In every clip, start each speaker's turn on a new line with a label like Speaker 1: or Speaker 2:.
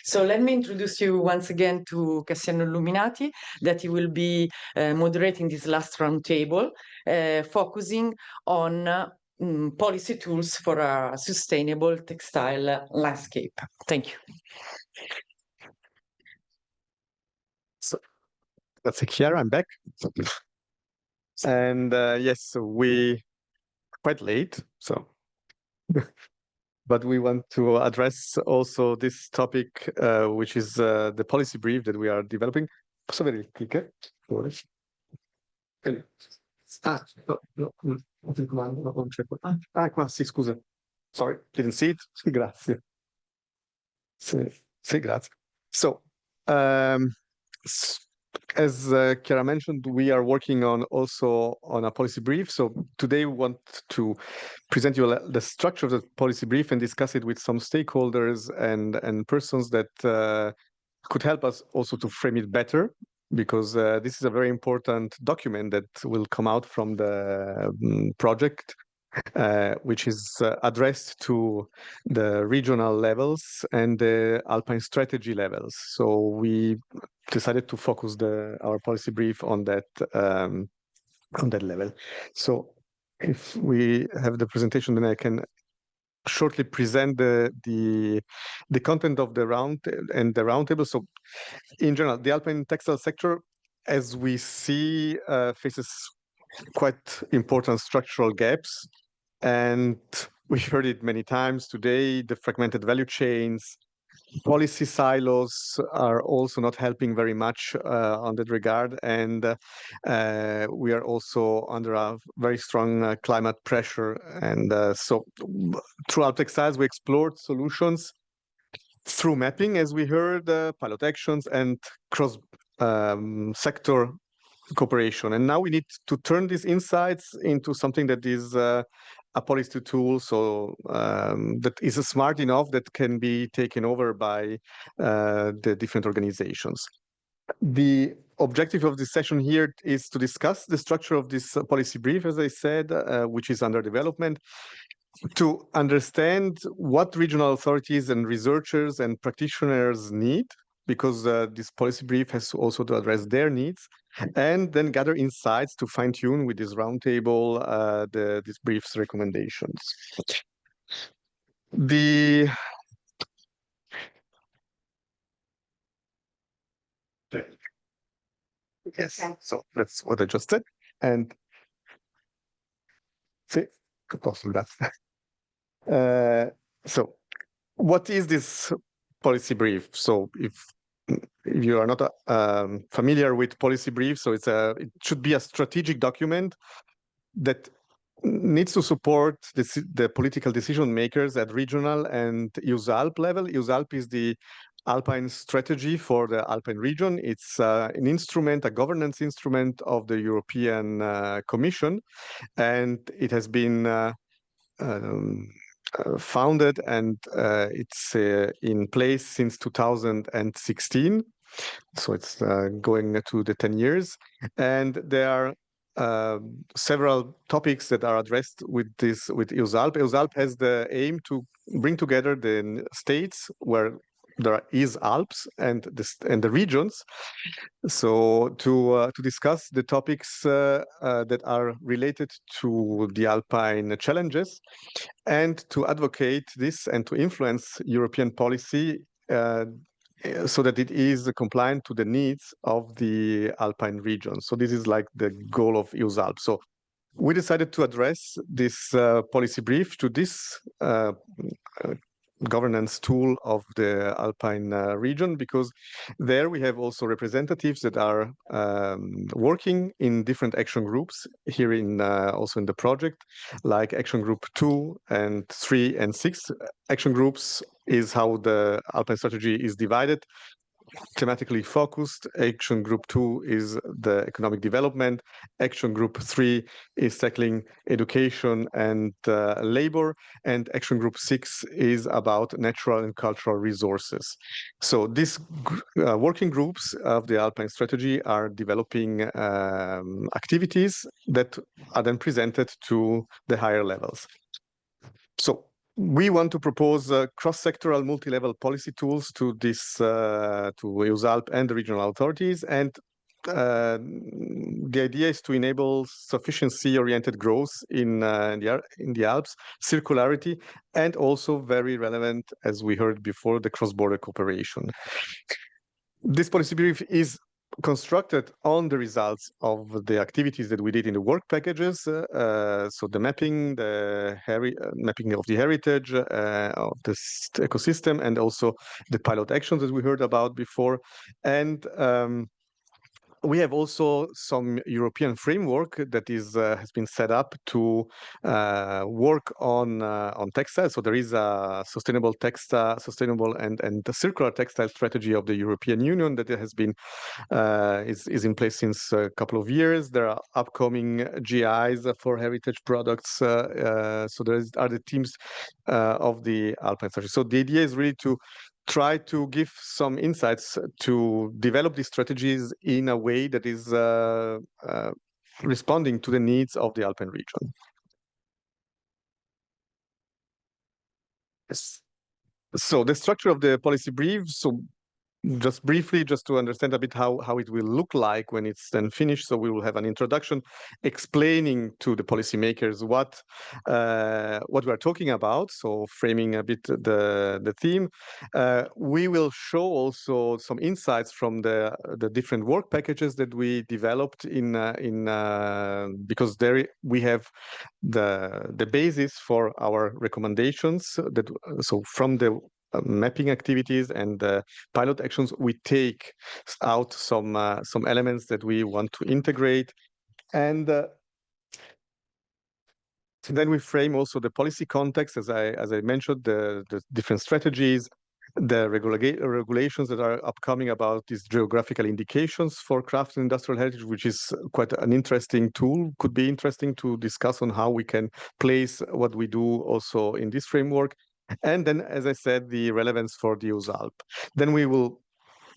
Speaker 1: So let me introduce you once again to Cassiano Illuminati, that he will be moderating this last roundtable, focusing on policy tools for a sustainable textile landscape. Thank you.
Speaker 2: So that's Chiara, I'm back. And yes, so we quite late, so but we want to address also this topic, which is the policy brief that we are developing. Posso vedere il clicker? Qua sì, scusa. Sorry, didn't see it. Grazie. Sì, grazie. So, as Chiara mentioned, we are working on also on a policy brief. So today we want to present you the structure of the policy brief and discuss it with some stakeholders and persons that could help us also to frame it better, because this is a very important document that will come out from the project, which is addressed to the regional levels and the Alpine strategy levels. So we decided to focus our policy brief on that level. So if we have the presentation, then I can shortly present the content of the roundtable. So in general, the Alpine textile sector, as we see, faces quite important structural gaps. And we heard it many times today, the fragmented value chains, policy silos are also not helping very much on that regard. And we are also under a very strong climate pressure. And so through AlpTextyles, we explored solutions through mapping, as we heard, pilot actions and cross-sector cooperation. And now we need to turn these insights into something that is a policy tool, so that is smart enough that can be taken over by the different organizations. The objective of this session here is to discuss the structure of this policy brief, as I said, which is under development, to understand what regional authorities and researchers and practitioners need, because this policy brief has also to address their needs, and then gather insights to fine-tune with this roundtable this brief's recommendations. Yes, so that's what I just said. And see, so what is this policy brief? So if you are not familiar with policy briefs, so it should be a strategic document that needs to support the political decision makers at regional and EUSALP level. EUSALP is the Alpine strategy for the Alpine region. It's an instrument, a governance instrument of the European Commission, and it has been founded, and it's in place since 2016. So it's going to the 10 years. And there are several topics that are addressed with EUSALP. EUSALP has the aim to bring together the states where there is Alps and the regions, so to discuss the topics that are related to the Alpine challenges, and to advocate this and to influence European policy so that it is compliant to the needs of the Alpine region. So this is like the goal of EUSALP. So we decided to address this policy brief to this governance tool of the Alpine region, because there we have also representatives that are working in different action groups here in also in the project, like action group 2 and 3 and 6. Action groups is how the Alpine strategy is divided, thematically focused. Action group 2 is the economic development. Action group 3 is tackling education and labor. And action group 6 is about natural and cultural resources. So these working groups of the Alpine strategy are developing activities that are then presented to the higher levels. So we want to propose cross-sectoral multi-level policy tools to this to EUSALP and the regional authorities, and the idea is to enable sufficiency-oriented growth in the Alps, circularity, and also very relevant, as we heard before, the cross-border cooperation. This policy brief is constructed on the results of the activities that we did in the work packages, so the mapping, mapping of the heritage of this ecosystem, and also the pilot actions that we heard about before. And we have also some European framework that has been set up to work on textiles. So there is a sustainable and the circular textile strategy of the European Union that has been is in place since a couple of years. There are upcoming GIs for heritage products. So there are the teams of the Alpine strategy. So the idea is really to try to give some insights to develop these strategies in a way that is responding to the needs of the Alpine region. Yes. So the structure of the policy brief. So just briefly, just to understand a bit how it will look like when it's then finished. So we will have an introduction explaining to the policymakers what we are talking about. So framing a bit the theme. We will show also some insights from the different work packages that we developed because there we have the basis for our recommendations so from the mapping activities and the pilot actions, we take out some elements that we want to integrate, and then we frame also the policy context, as I mentioned, the different strategies, the regulations that are upcoming about these geographical indications for craft and industrial heritage, which is quite an interesting tool. Could be interesting to discuss on how we can place what we do also in this framework. And then, as I said, the relevance for the EUSALP. Then we will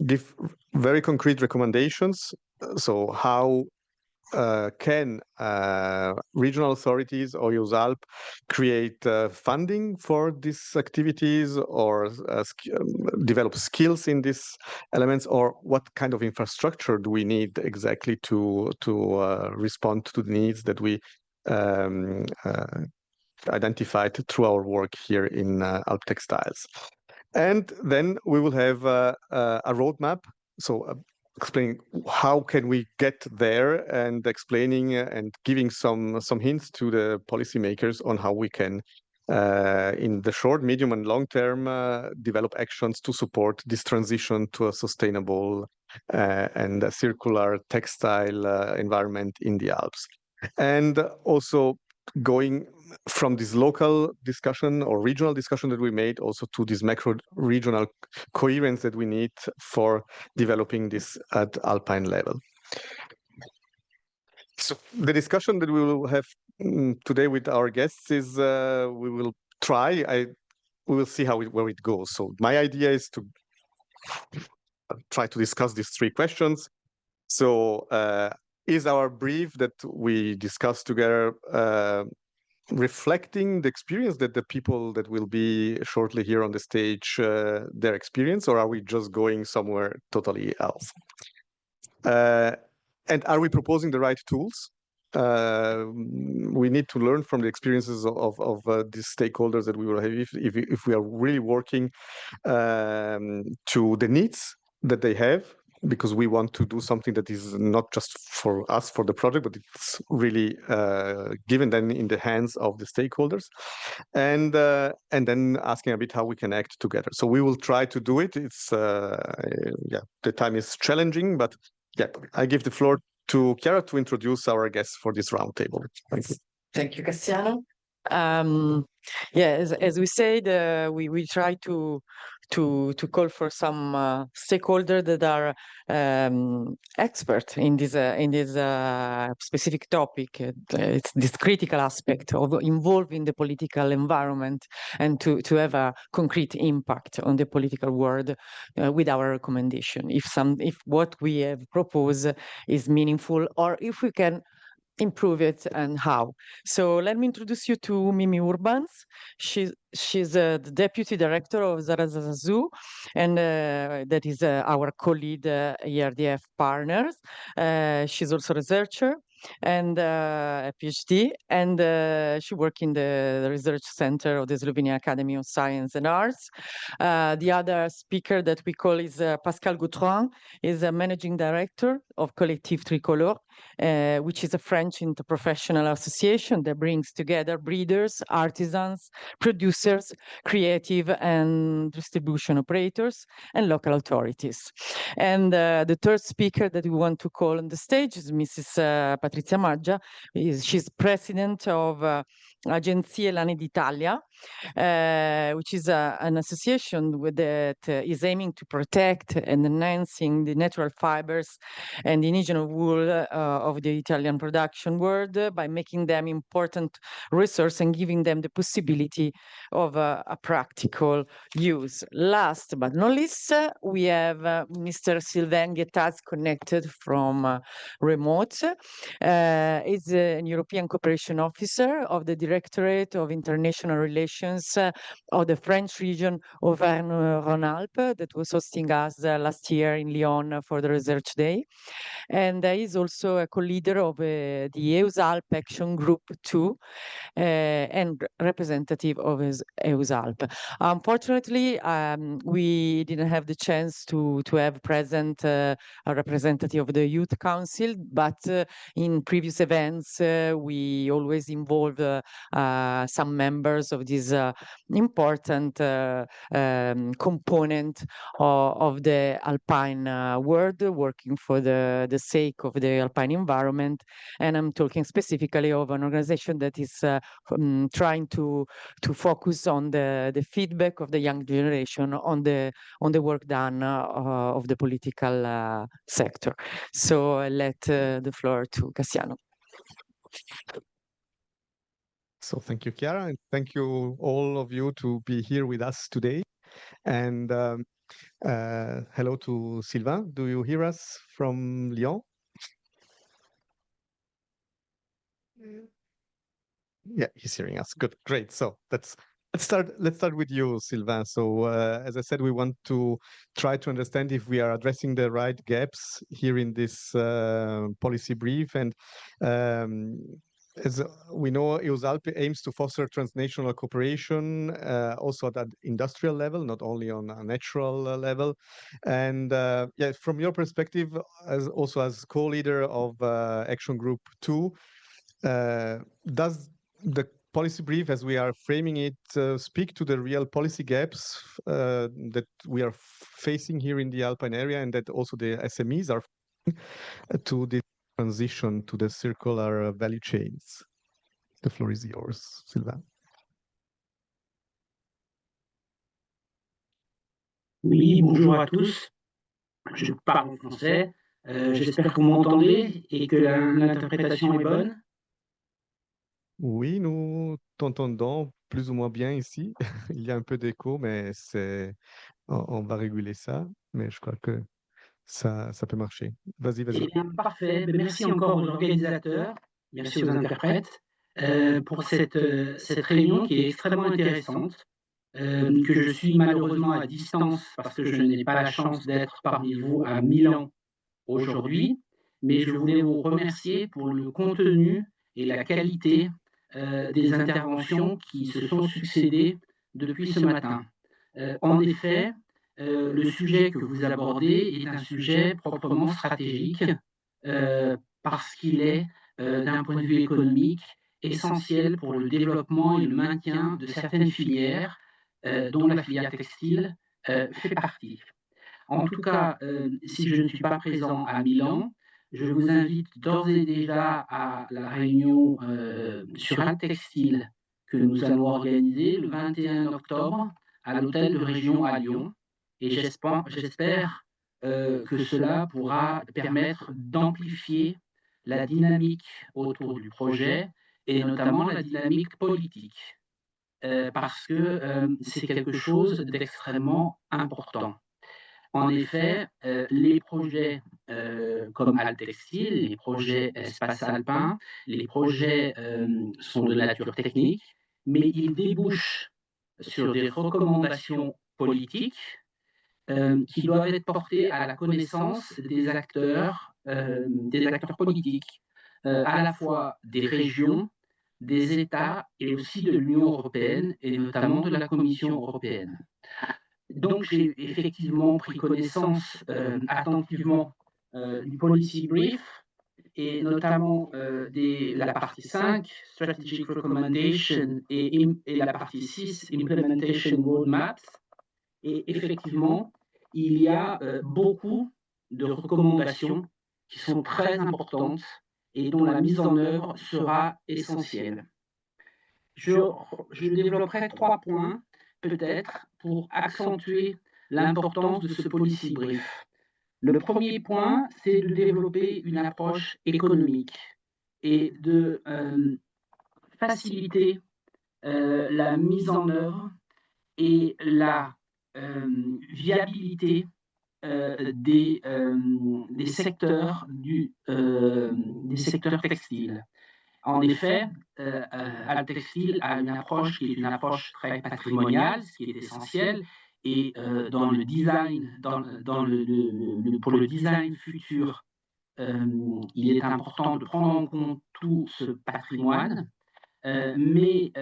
Speaker 2: give very concrete recommendations. So how can regional authorities or EUSALP create funding for these activities, or develop skills in these elements, or what kind of infrastructure do we need exactly to respond to the needs that we identified through our work here in AlpTextyles. And then we will have a roadmap, so explaining how can we get there, and explaining and giving some hints to the policymakers on how we can, in the short, medium, and long term, develop actions to support this transition to a sustainable and a circular textile environment in the Alps. And also going from this local discussion or regional discussion that we made also to this macro regional coherence that we need for developing this at Alpine level. So the discussion that we will have today with our guests is we will see where it goes. So my idea is to try to discuss these three questions. So is our brief that we discussed together reflecting the experience that the people that will be shortly here on the stage, their experience, or are we just going somewhere totally else? And are we proposing the right tools? We need to learn from the experiences of these stakeholders that we will have if we are really working to the needs that they have, because we want to do something that is not just for us, for the project, but it's really given then in the hands of the stakeholders, and then asking a bit how we can act together. So we will try to do it. It's the time is challenging, but yeah, I give the floor to Chiara to introduce our guests for this roundtable. Thank you.
Speaker 1: Thank you, Cassiano. As we said, we try to call for some stakeholders that are experts in this specific topic. It's this critical aspect of involving the political environment and to have a concrete impact on the political world with our recommendation. If what we have proposed is meaningful, or if we can improve it and how. So let me introduce you to Mimi Urbanc. She's the deputy director of SAZU, and that is our co-lead ERDF partners. She's also a researcher and a PhD, and she works in the research center of the Slovenian Academy of Science and Arts. The other speaker that we call is Pascal Gautrand, is a managing director of Collectif Tricolor, which is a French interprofessional association that brings together breeders, artisans, producers, creative and distribution operators, and local authorities. And the third speaker that we want to call on the stage is Mrs. Patrizia Maggia. She's president of Agenzia d'Italia, which is an association that is aiming to protect and enhancing the natural fibers and the indigenous wool of the Italian production world by making them important resource and giving them the possibility of a practical use. Last but not least, we have Mr. Sylvain Guettaz connected from remote. He's a European Cooperation Officer of the Directorate of International Relations of the French region of Auvergne-Rhône-Alpes that was hosting us last year in Lyon for the Research Day. And he's also a co-leader of the EUSALP Action Group 2 and representative of EUSALP. Unfortunately, we didn't have the chance to have present a representative of the Youth Council, but in previous events, we always involve some members of this important component of the Alpine world, working for the sake of the Alpine environment. And I'm talking specifically of an organization that is trying to focus on the feedback of the young generation on the work done of the political sector. So I let the floor to Cassiano.
Speaker 2: So thank you, Chiara, and thank you all of you to be here with us today. And hello to Sylvain. Do you hear us from Lyon? Yeah, he's hearing us. Good, great. So let's start with you, Sylvain. So as I said, we want to try to understand if we are addressing the right gaps here in this policy brief. And as we know, EUSALP aims to foster transnational cooperation also at that industrial level, not only on a natural level. And yeah, from your perspective, as co-leader of Action Group 2, does the policy brief, as we are framing it, speak to the real policy gaps that we are facing here in the Alpine area, and that also the SMEs are to the transition to the circular value chains? The floor is yours, Sylvain.
Speaker 3: Oui, bonjour à tous. Je parle en français. J'espère que vous m'entendez et que l'interprétation est bonne.
Speaker 2: Oui, nous t'entendons plus ou moins bien ici. Il y a un peu d'écho, mais on va réguler ça. Mais je crois que ça peut marcher. Vas-y.
Speaker 3: Eh bien, parfait. Merci encore aux organisateurs, merci aux interprètes pour cette réunion qui est extrêmement intéressante, que je suis malheureusement à distance parce que je n'ai pas la chance d'être parmi vous à Milan aujourd'hui, mais je voulais vous remercier pour le contenu et la qualité des interventions qui se sont succédées depuis ce matin. En effet, le sujet que vous abordez est un sujet proprement stratégique parce qu'il est, d'un point de vue économique, essentiel pour le développement et le maintien de certaines filières, dont la filière textile fait partie. En tout cas, si je ne suis pas présent à Milan, je vous invite d'ores et déjà à la réunion sur AlpTextyles que nous allons organiser le 21 octobre à l'hôtel de région à Lyon. Et j'espère que cela pourra permettre d'amplifier la dynamique autour du projet et notamment la dynamique politique. Parce que c'est quelque chose d'extrêmement important. En effet, les projets comme AlpTextyles, les projets Espace Alpin, les projets sont de nature technique, mais ils débouchent sur des recommandations politiques qui doivent être portées à la connaissance des acteurs politiques, à la fois des régions, des États et aussi de l'Union européenne et notamment de la Commission européenne. Donc j'ai effectivement pris connaissance attentivement du policy brief et notamment la partie 5, Strategic Recommendation, et la partie 6, Implementation Roadmaps. Et effectivement, il y a beaucoup de recommandations qui sont très importantes et dont la mise en œuvre sera essentielle. Je développerai 3 points, peut-être, pour accentuer l'importance de ce policy brief. Le premier point, c'est de développer une approche économique et de faciliter la mise en œuvre et la viabilité des secteurs textiles. En effet, AlpTextyles a une approche qui est une approche très patrimoniale, ce qui est essentiel, et dans le design, pour le design futur, il est important de prendre en compte tout ce patrimoine, mais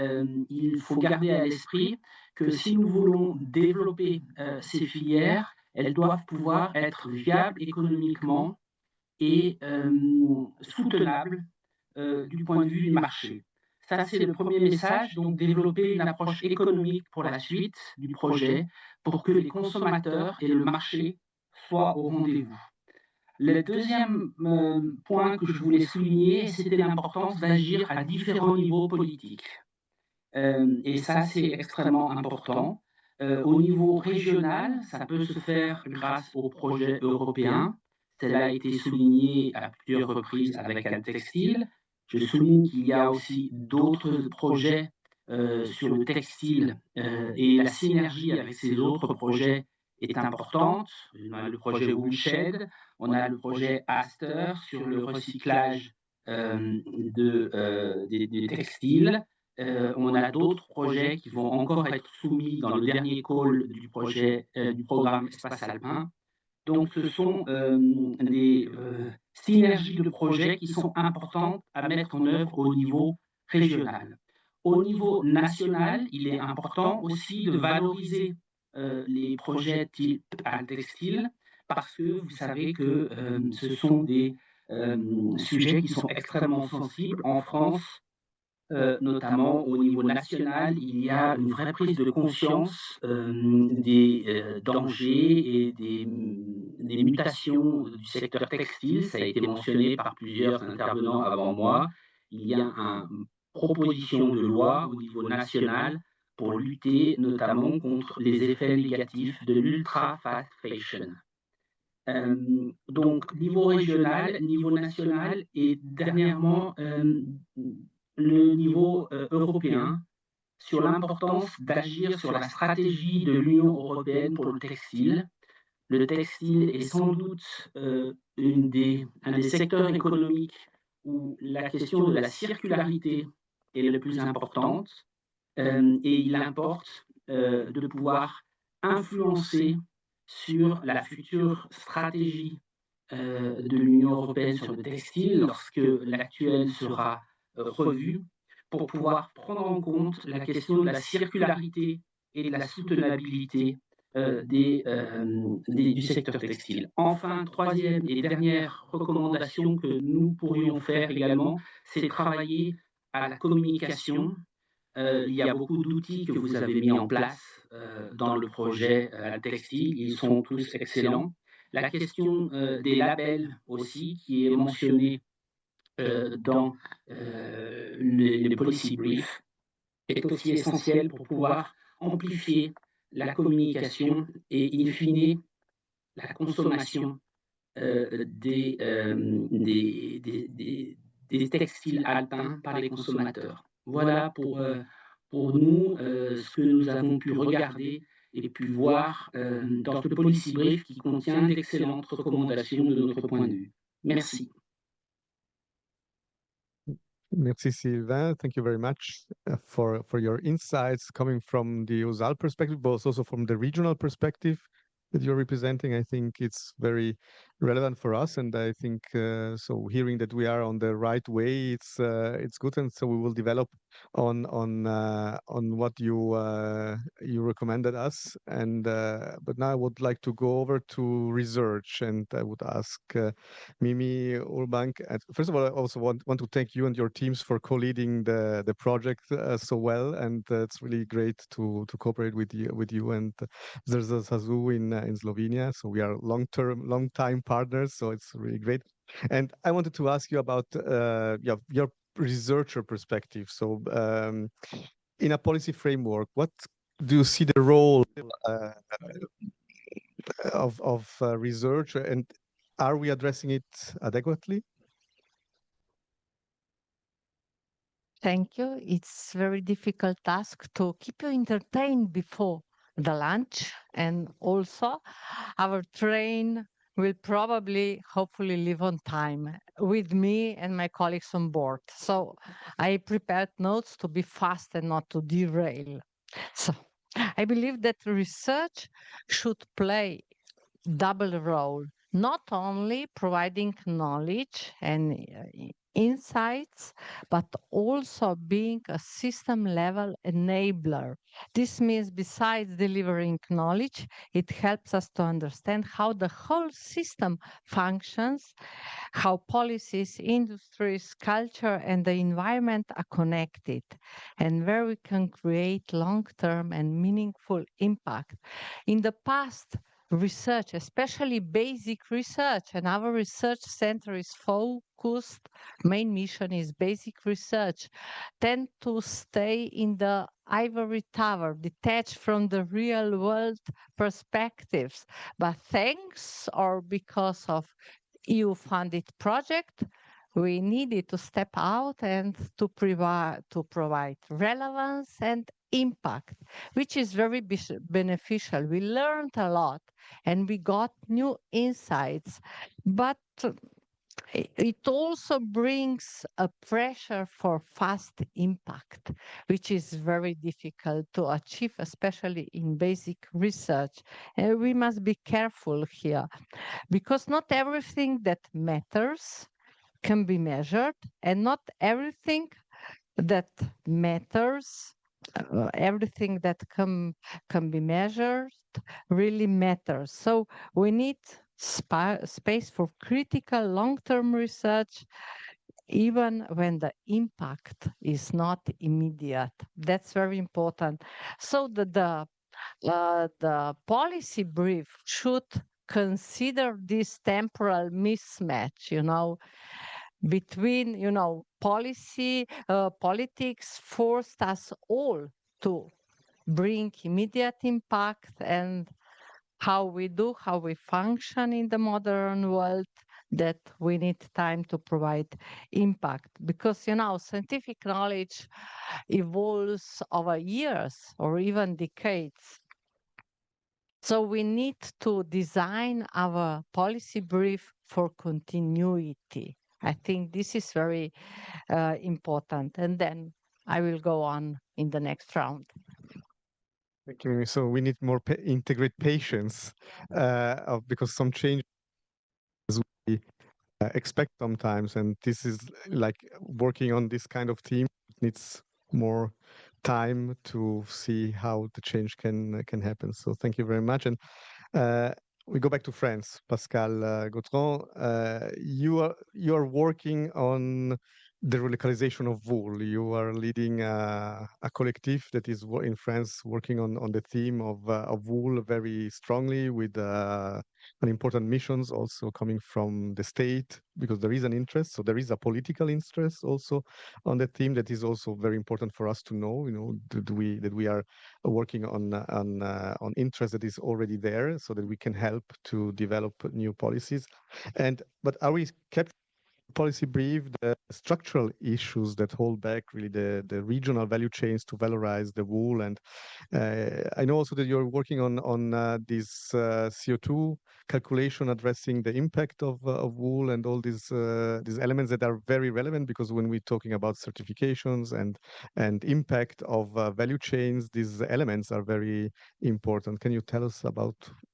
Speaker 3: il faut garder à l'esprit que si nous voulons développer ces filières, elles doivent pouvoir être viables économiquement et soutenables du point de vue du marché. Ça, c'est le premier message, donc développer une approche économique pour la suite du projet pour que les consommateurs et le marché soient au rendez-vous. Le deuxième point que je voulais souligner, c'était l'importance d'agir à différents niveaux politiques. Et ça, c'est extrêmement important. Au niveau régional, ça peut se faire grâce aux projets européens. Cela a été souligné à plusieurs reprises avec AlpTextyles. Je souligne qu'il y a aussi d'autres projets sur le textile et la synergie avec ces autres projets est importante. On a le projet Woolshed, on a le projet Aster sur le recyclage des textiles. On a d'autres projets qui vont encore être soumis dans le dernier call du programme Espace Alpin. Donc, ce sont des synergies de projets qui sont importantes à mettre en œuvre au niveau régional. Au niveau national, il est important aussi de valoriser les projets type AlpTextyles parce que vous savez que ce sont des sujets qui sont extrêmement sensibles en France. Notamment au niveau national, il y a une vraie prise de conscience des dangers et des mutations du secteur textile. Ça a été mentionné par plusieurs intervenants avant moi. Il y a une proposition de loi au niveau national pour lutter notamment contre les effets négatifs de l'ultra-fast fashion. Donc, niveau régional, niveau national et dernièrement, le niveau européen sur l'importance d'agir sur la stratégie de l'Union européenne pour le textile. Le textile est sans doute un des secteurs économiques où la question de la circularité est la plus importante et il importe de pouvoir influencer sur la future stratégie de l'Union européenne sur le textile lorsque l'actuelle sera revue pour pouvoir prendre en compte la question de la circularité et de la soutenabilité du secteur textile. Enfin, troisième et dernière recommandation que nous pourrions faire également, c'est travailler à la communication. Il y a beaucoup d'outils que vous avez mis en place dans le projet AlpTextyles. Ils sont tous excellents. La question des labels aussi, qui est mentionnée dans les policy briefs, est aussi essentielle pour pouvoir amplifier la communication et, in fine, la consommation des textiles alpins par les consommateurs. Voilà pour nous ce que nous avons pu regarder et puis voir dans ce policy brief qui contient d'excellentes recommandations de notre point de vue. Merci.
Speaker 2: Merci, Sylvain. Thank you very much for your insights coming from the EUSALP perspective, but also from the regional perspective that you're representing. I think it's very relevant for us, and I think so. Hearing that we are on the right way, it's good, and so we will develop on what you recommended us. And but now I would like to go over to research, and I would ask Mimi, Urbanc. First of all, I also want to thank you and your teams for co-leading the project so well, and it's really great to cooperate with you. And there's a SAZU in Slovenia, so we are long time partners. So it's really great. And I wanted to ask you about your researcher perspective. So in a policy framework, what do you see the role of research, and are we addressing it adequately?
Speaker 4: Thank you. It's a very difficult task to keep you entertained before the lunch, and also our train will probably, hopefully, leave on time with me and my colleagues on board. So I prepared notes to be fast and not to derail. So I believe that research should play double role, not only providing knowledge and insights, but also being a system level enabler. This means besides delivering knowledge, it helps us to understand how the whole system functions, how policies, industries, culture, and the environment are connected, and where we can create long-term and meaningful impact. In the past, research, especially basic research, and our research center is focused, main mission is basic research, tend to stay in the ivory tower, detached from the real world perspectives. But thanks or because of EU-funded project, we needed to step out and to provide relevance and impact, which is very beneficial. We learned a lot and we got new insights, but it also brings a pressure for fast impact, which is very difficult to achieve, especially in basic research. And we must be careful here, because not everything that matters can be measured, and not everything that matters, everything that can be measured really matters. So we need space for critical long-term research, even when the impact is not immediate. That's very important. So the policy brief should consider this temporal mismatch, between, politics forced us all to bring immediate impact, and how we function in the modern world, that we need time to provide impact. Because, scientific knowledge evolves over years or even decades. So we need to design our policy brief for continuity. I think this is very important. And then I will go on in the next round.
Speaker 2: Thank you. So we need more integrate patience because some changes we expect sometimes, and this is like working on this kind of team needs more time to see how the change can happen. So thank you very much. And we go back to France. Pascal Gautrand, you are working on the relocalization of wool. You are leading a collectif that is in France working on the theme of wool very strongly, with an important missions also coming from the state, because there is an interest. So there is a political interest also on the theme that is also very important for us to know. That we are working on interest that is already there, so that we can help to develop new policies. But are we kept policy brief the structural issues that hold back really the regional value chains to valorize the wool. And I know also that you're working on this CO2 calculation addressing the impact of wool and all these elements that are very relevant, because when we're talking about certifications and impact of value chains, these elements are very important. Can you tell us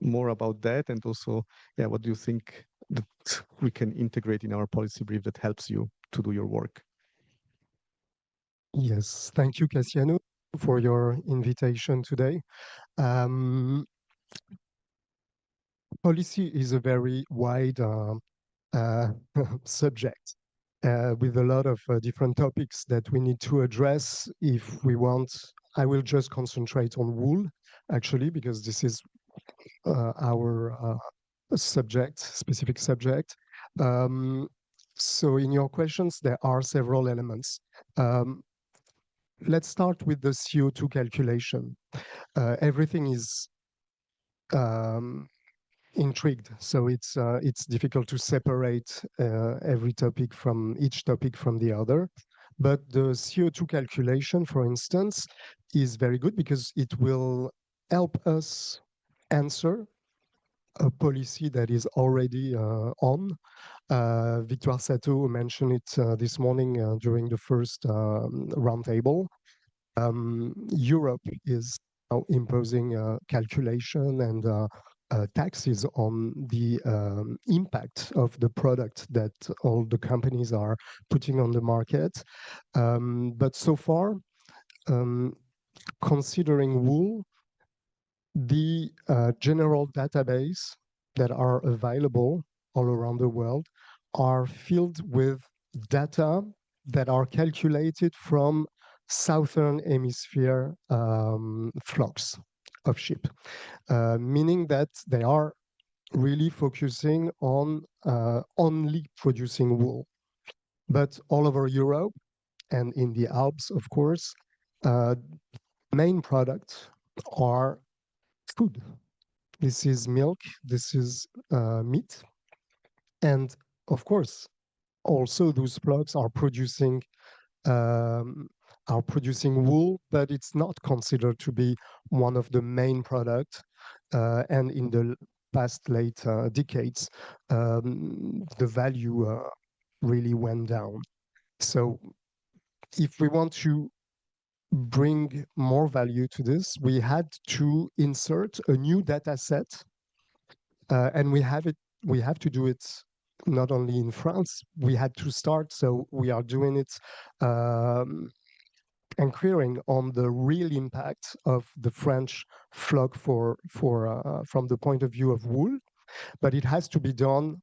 Speaker 2: more about that? And also, yeah, what do you think that we can integrate in our policy brief that helps you to do your work?
Speaker 5: Yes, thank you, Cassiano, for your invitation today. Policy is a very wide subject with a lot of different topics that we need to address if we want. I will just concentrate on wool, actually, because this is our specific subject. So in your questions, there are several elements. Let's start with the CO2 calculation. Everything is intrigued, so it's difficult to separate each topic from the other. But the CO2 calculation, for instance, is very good because it will help us answer a policy that is already on. Victoire Sato mentioned it this morning during the first roundtable. Europe is now imposing calculation and taxes on the impact of the product that all the companies are putting on the market. But so far, considering wool, the general database that are available all around the world are filled with data that are calculated from Southern Hemisphere flocks of sheep, meaning that they are really focusing on only producing wool. But all over Europe and in the Alps, of course, main products are food. This is milk, this is meat. And of course, also those flocks are producing wool, but it's not considered to be one of the main products. And in the past late decades, the value really went down. So if we want to bring more value to this, we had to insert a new data set, and we have to do it not only in France. We had to start, so we are doing it inquiring on the real impact of the French flock from the point of view of wool, but it has to be done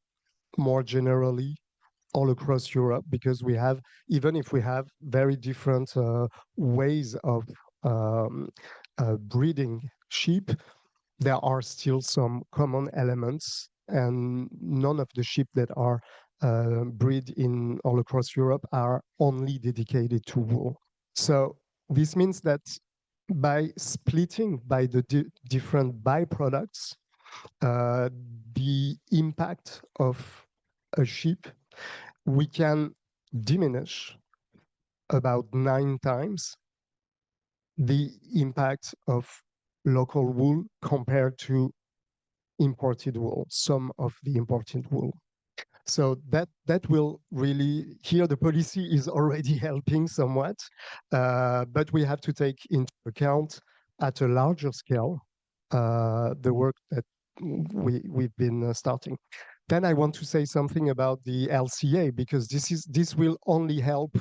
Speaker 5: more generally all across Europe, because we have, even if we have very different ways of breeding sheep, there are still some common elements, and none of the sheep that are bred in all across Europe are only dedicated to wool. So this means that by splitting by the different byproducts, the impact of a sheep, we can diminish about 9 times the impact of local wool compared to imported wool, some of the imported wool. So that will really, here the policy is already helping somewhat, but we have to take into account at a larger scale the work that we've been starting. Then I want to say something about the LCA, because this will only help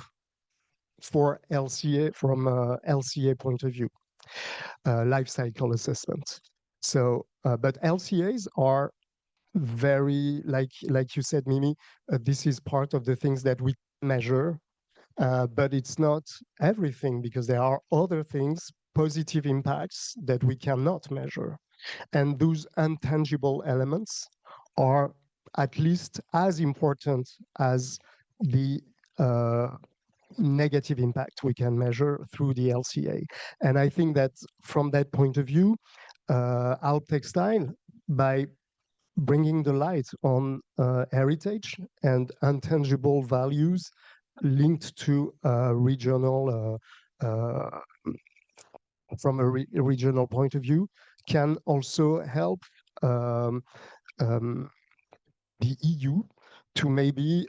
Speaker 5: for LCA from a LCA point of view, life cycle assessment. So, but LCAs are very, like you said, Mimi, this is part of the things that we measure, but it's not everything, because there are other things, positive impacts that we cannot measure. And those intangible elements are at least as important as the negative impact we can measure through the LCA. And I think that from that point of view, AlpTextyles, by bringing the light on heritage and intangible values linked to regional, from a regional point of view, can also help the EU to maybe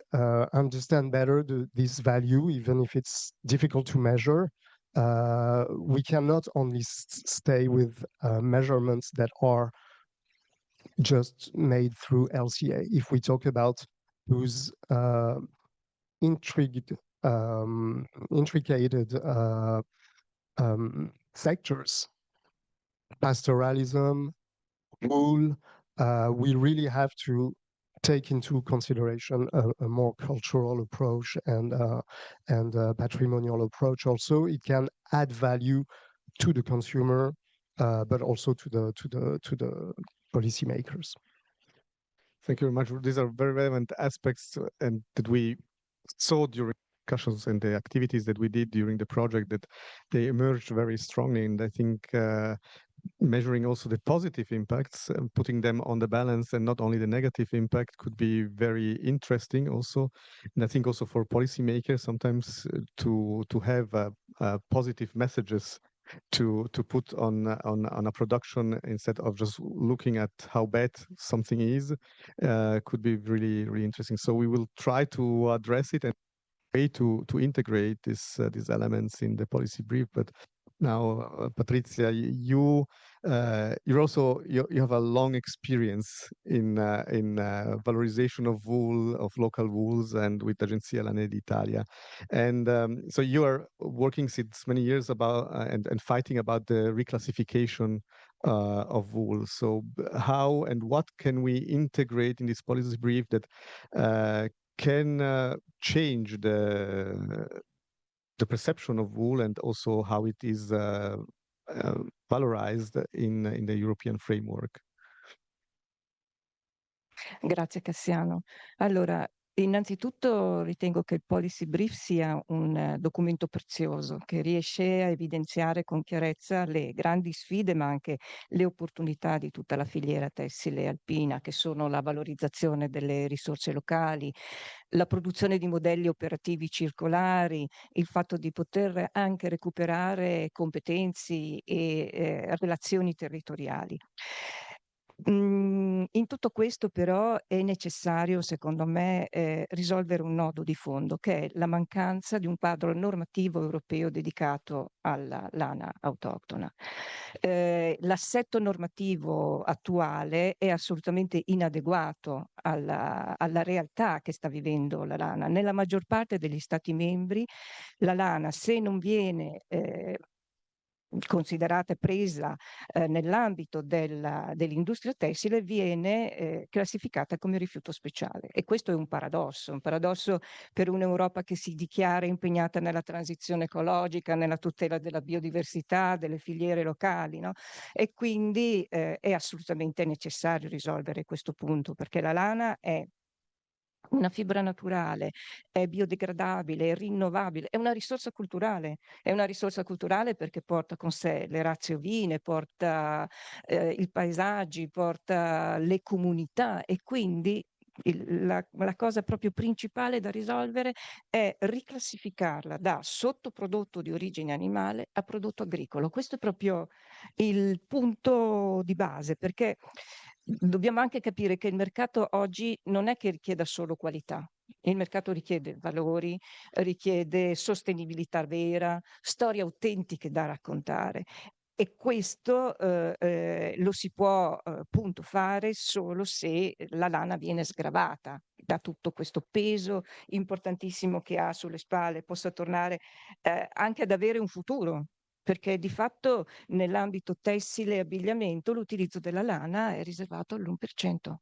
Speaker 5: understand better this value, even if it's difficult to measure. We cannot only stay with measurements that are just made through LCA. If we talk about those intricate sectors, pastoralism, wool, we really have to take into consideration a more cultural approach and patrimonial approach. Also, it can add value to the consumer, but also to the policymakers.
Speaker 2: Thank you very much. These are very relevant aspects, and that we saw during discussions and the activities that we did during the project, that they emerged very strongly. And I think measuring also the positive impacts and putting them on the balance, and not only the negative impact, could be very interesting also. And I think also for policymakers sometimes to have positive messages to put on a production, instead of just looking at how bad something is, could be really, really interesting. So we will try to address it and way to integrate these elements in the policy brief. But now, Patrizia, you have a long experience in valorization of wool, of local wools, and with Agenzia Lana d'Italia, and so you are working since many years about and fighting about the reclassification of wool. So how and what can we integrate in this policy brief that can change the perception of wool, and also how it is valorized in the European framework?
Speaker 6: Grazie Cassiano. Allora, innanzitutto ritengo che il policy brief sia un documento prezioso che riesce a evidenziare con chiarezza le grandi sfide, ma anche le opportunità di tutta la filiera tessile alpina, che sono la valorizzazione delle risorse locali, la produzione di modelli operativi circolari, il fatto di poter anche recuperare competenze e relazioni territoriali. In tutto questo però è necessario, secondo me, risolvere un nodo di fondo, che è la mancanza di un quadro normativo europeo dedicato alla lana autoctona. L'assetto normativo attuale è assolutamente inadeguato alla realtà che sta vivendo la lana. Nella maggior parte degli Stati membri la lana, se non viene considerata e presa nell'ambito dell'industria tessile, viene classificata come rifiuto speciale, e questo è un paradosso per un'Europa che si dichiara impegnata nella transizione ecologica, nella tutela della biodiversità, delle filiere locali, no? E quindi è assolutamente necessario risolvere questo punto, perché la lana è una fibra naturale, è biodegradabile, è rinnovabile, è una risorsa culturale perché porta con sé le razze ovine, porta i paesaggi, porta le comunità, e quindi la cosa proprio principale da risolvere è riclassificarla da sottoprodotto di origine animale a prodotto agricolo. Questo è proprio il punto di base, perché dobbiamo anche capire che il mercato oggi non è che richieda solo qualità. Il mercato richiede valori, richiede sostenibilità vera, storie autentiche da raccontare. E questo lo si può appunto fare solo se la lana viene sgravata da tutto questo peso importantissimo che ha sulle spalle, possa tornare anche ad avere un futuro, perché di fatto nell'ambito tessile e abbigliamento l'utilizzo della lana è riservato all'1%.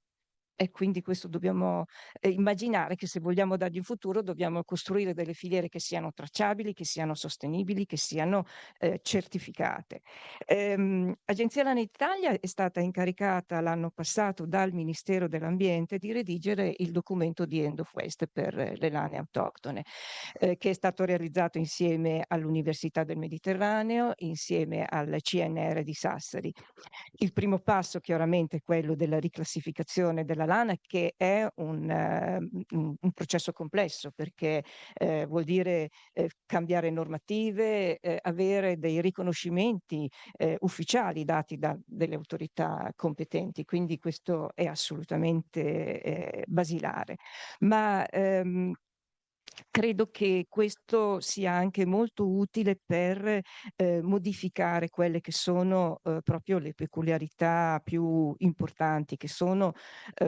Speaker 6: E quindi questo dobbiamo immaginare che se vogliamo dargli un futuro dobbiamo costruire delle filiere che siano tracciabili, che siano sostenibili, che siano certificate. Agenzia Lana Italia è stata incaricata l'anno passato dal Ministero dell'Ambiente di redigere il documento di End of Waste per le lane autoctone, che è stato realizzato insieme all'Università del Mediterraneo, insieme al CNR di Sassari. Il primo passo chiaramente è quello della riclassificazione della della lana, che è un processo complesso, perché vuol dire cambiare normative, avere dei riconoscimenti ufficiali dati da delle autorità competenti, quindi questo è assolutamente basilare. Ma credo che questo sia anche molto utile per modificare quelle che sono proprio le peculiarità più importanti, che sono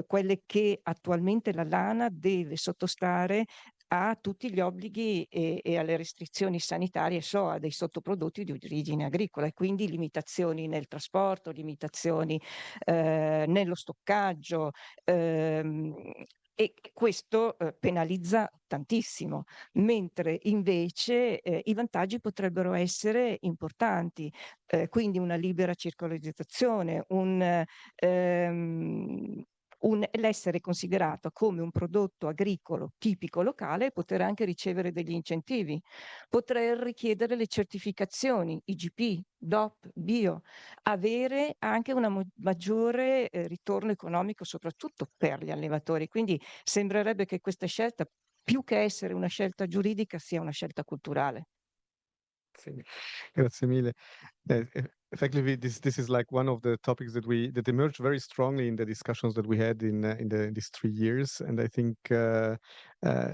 Speaker 6: quelle che attualmente la lana deve sottostare a tutti gli obblighi e alle restrizioni sanitarie SOA dei sottoprodotti di origine agricola, e quindi limitazioni nel trasporto, limitazioni nello stoccaggio, e questo penalizza tantissimo, mentre invece i vantaggi potrebbero essere importanti, quindi una libera circolarizzazione, l'essere considerato come un prodotto agricolo tipico locale e poter anche ricevere degli incentivi, poter richiedere le certificazioni IGP, DOP, Bio, avere anche un maggiore ritorno economico soprattutto per gli allevatori. Quindi sembrerebbe che questa scelta, più che essere una scelta giuridica, sia una scelta culturale.
Speaker 2: Sì, grazie mille. Effectively, this is like one of the topics that emerged very strongly in the discussions that we had in these 3 years, and I think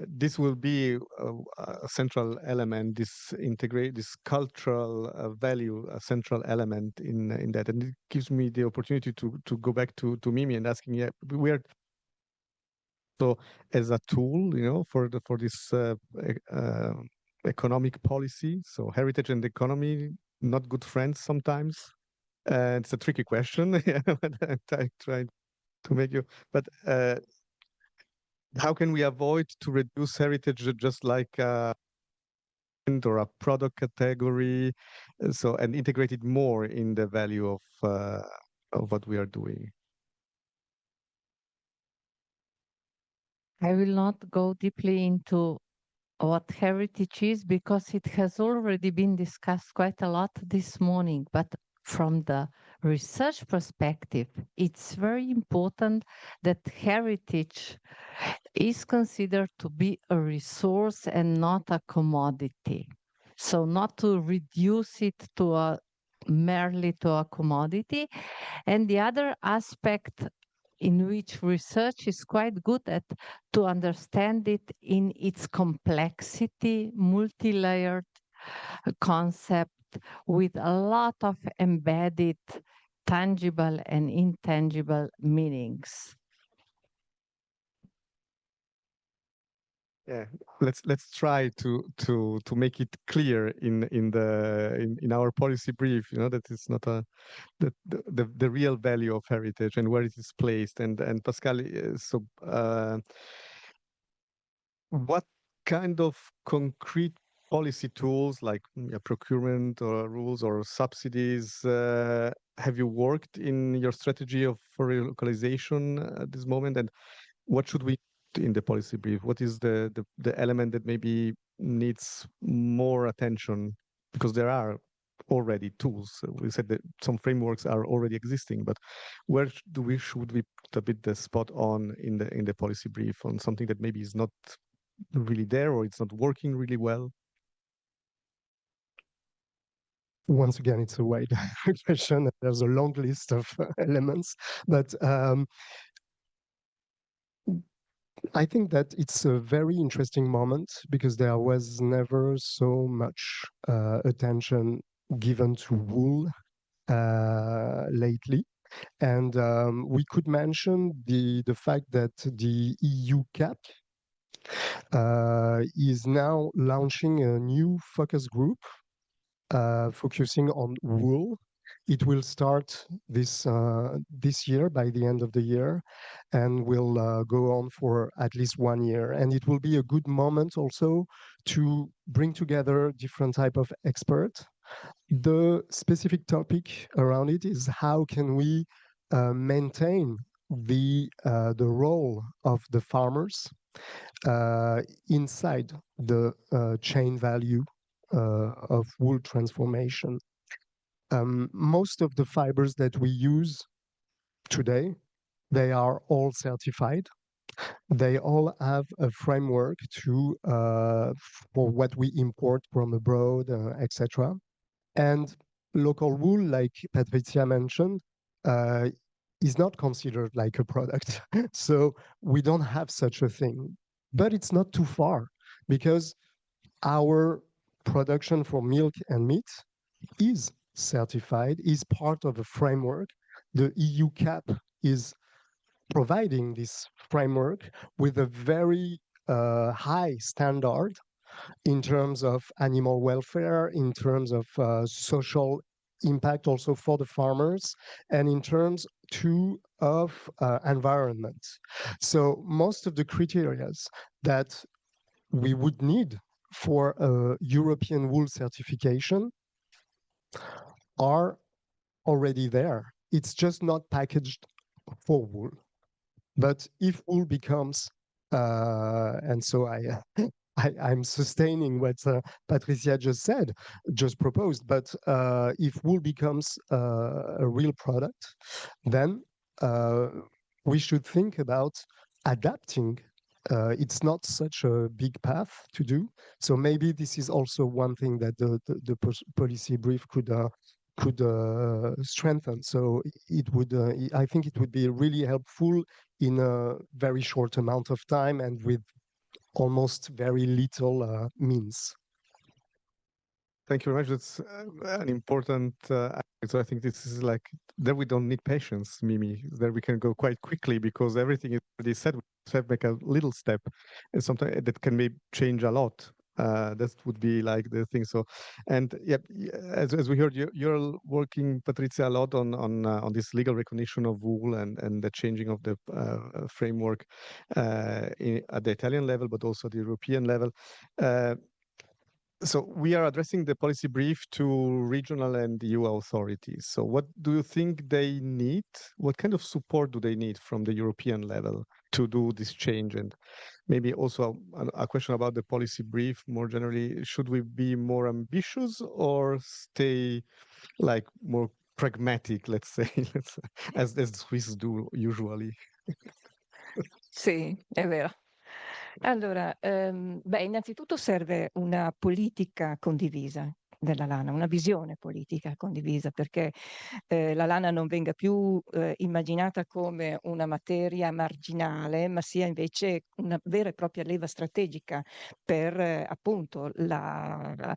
Speaker 2: this will be a central element. This cultural value, a central element in that, and it gives me the opportunity to go back to Mimi and asking, yeah, we are so as a tool, for this economic policy. So heritage and economy, not good friends sometimes. It's a tricky question. But I'm trying to make you. But how can we avoid to reduce heritage just like or a product category, and integrate it more in the value of what we are doing?
Speaker 4: I will not go deeply into what heritage is because it has already been discussed quite a lot this morning. But from the research perspective, it's very important that heritage is considered to be a resource and not a commodity. So not to reduce it to merely to a commodity. And the other aspect in which research is quite good at to understand it in its complexity, multi-layered concept with a lot of embedded tangible and intangible meanings.
Speaker 2: Yeah, let's try to make it clear in our policy brief, that it's not the real value of heritage and where it is placed. And Pascal, what kind of concrete policy tools like procurement or rules or subsidies have you worked in your strategy for relocalization at this moment? And what should we do in the policy brief? What is the element that maybe needs more attention? Because there are already tools. We said that some frameworks are already existing, but where should we put a bit the spot on in the policy brief on something that maybe is not really there or it's not working really well?
Speaker 5: Once again, it's a wide question. There's a long list of elements, but I think that it's a very interesting moment because there was never so much attention given to wool lately. And we could mention the fact that the EU CAP is now launching a new focus group focusing on wool. It will start this year, by the end of the year, and will go on for at least 1 year. And it will be a good moment also to bring together different type of experts. The specific topic around it is how can we maintain the role of the farmers inside the chain value of wool transformation. Most of the fibers that we use today They are all certified. They all have a framework to for what we import from abroad, etc. And local wool, like Patrizia mentioned, is not considered like a product. So we don't have such a thing. But it's not too far, because our production for milk and meat is certified, is part of a framework. The EUCAP is providing this framework with a very high standard in terms of animal welfare, in terms of social impact also for the farmers, and in terms too of environment. So most of the criteria that we would need for a European wool certification are already there. It's just not packaged for wool. But if wool becomes, and so I'm sustaining what Patrizia just proposed, but if wool becomes a real product, then we should think about adapting. It's not such a big path to do. So maybe this is also one thing that the policy brief could strengthen. So it would, I think it would be really helpful in a very short amount of time and with almost very little means.
Speaker 2: Thank you very much. That's an important so I think this is like, there we don't need patience, Mimi. There we can go quite quickly because everything is already said. We have to make a little step, and sometimes that can maybe change a lot. That would be like the thing. So, and yeah, as we heard, you're working, Patrizia, a lot on this legal recognition of wool and the changing of the framework at the Italian level, but also the European level. So we are addressing the policy brief to regional and EU authorities. So what do you think they need? What kind of support do they need from the European level to do this change? And maybe also a question about the policy brief more generally. Should we be more ambitious or stay like more pragmatic, let's say, as the Swiss do usually?
Speaker 6: Sì, è vero. Allora, innanzitutto serve una politica condivisa della lana, una visione politica condivisa, perché la lana non venga più immaginata come una materia marginale, ma sia invece una vera e propria leva strategica per appunto la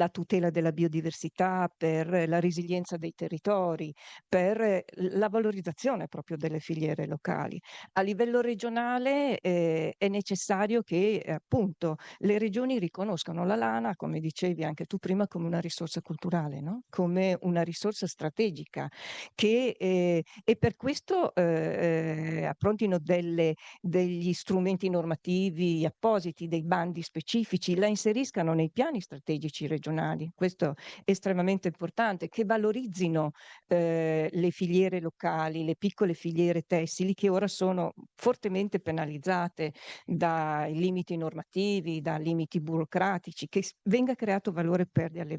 Speaker 6: tutela della biodiversità, per la resilienza dei territori, per la valorizzazione proprio delle filiere locali. A livello regionale è necessario che appunto le regioni riconoscano la lana, come dicevi anche tu prima, come una risorsa culturale, no? Come una risorsa strategica e per questo approntino degli strumenti normativi appositi, dei bandi specifici, la inseriscano nei piani strategici regionali. Questo è estremamente importante, che valorizzino le filiere locali, le piccole filiere tessili che ora sono fortemente penalizzate dai limiti normativi, da limiti burocratici, che venga creato valore per gli allevatori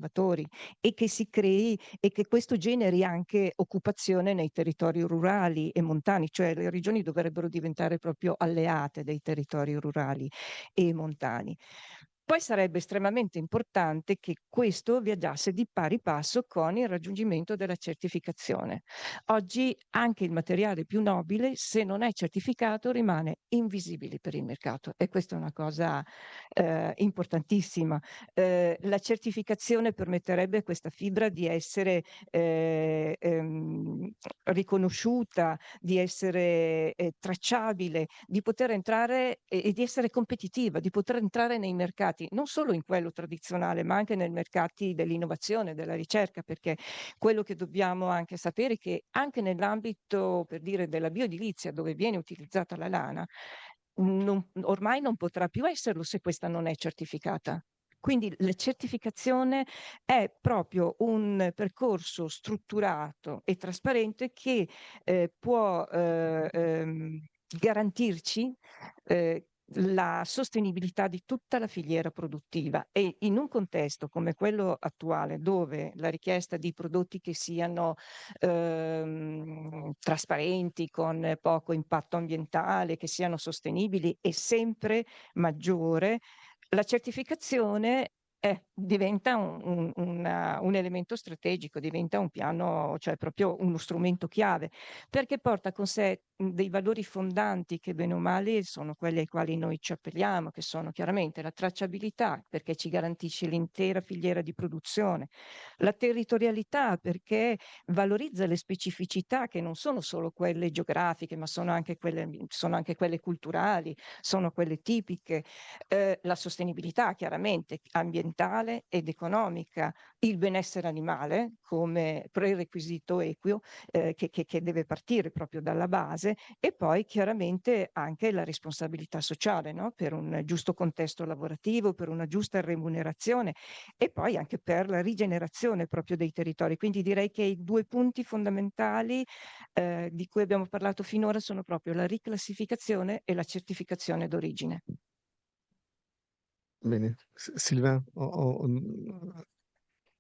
Speaker 6: e che si crei e che questo generi anche occupazione nei territori rurali e montani, cioè le regioni dovrebbero diventare proprio alleate dei territori rurali e montani. Poi sarebbe estremamente importante che questo viaggiasse di pari passo con il raggiungimento della certificazione. Oggi anche il materiale più nobile, se non è certificato, rimane invisibile per il mercato e questa è una cosa importantissima. La certificazione permetterebbe a questa fibra di essere riconosciuta, di essere tracciabile, di poter entrare e di essere competitiva, di poter entrare nei mercati, non solo in quello tradizionale, ma anche nei mercati dell'innovazione, della ricerca, perché quello che dobbiamo anche sapere è che anche nell'ambito, per dire, della bioedilizia, dove viene utilizzata la lana, ormai non potrà più esserlo se questa non è certificata. Quindi la certificazione è proprio un percorso strutturato e trasparente che può garantirci la sostenibilità di tutta la filiera produttiva, e in un contesto come quello attuale, dove la richiesta di prodotti che siano trasparenti, con poco impatto ambientale, che siano sostenibili, è sempre maggiore, la certificazione diventa un elemento strategico, diventa un piano, cioè proprio uno strumento chiave, perché porta con sé dei valori fondanti che bene o male sono quelli ai quali noi ci appelliamo, che sono chiaramente la tracciabilità, perché ci garantisce l'intera filiera di produzione, la territorialità, perché valorizza le specificità che non sono solo quelle geografiche, ma sono anche quelle culturali, sono quelle tipiche, la sostenibilità chiaramente ambientale ed economica, il benessere animale come prerequisito equo, che deve partire proprio dalla base, e poi chiaramente anche la responsabilità sociale, no? Per un giusto contesto lavorativo, per una giusta remunerazione e poi anche per la rigenerazione proprio dei territori. Quindi direi che i due punti fondamentali di cui abbiamo parlato finora sono proprio la riclassificazione e la certificazione d'origine.
Speaker 2: Bene. Sylvain,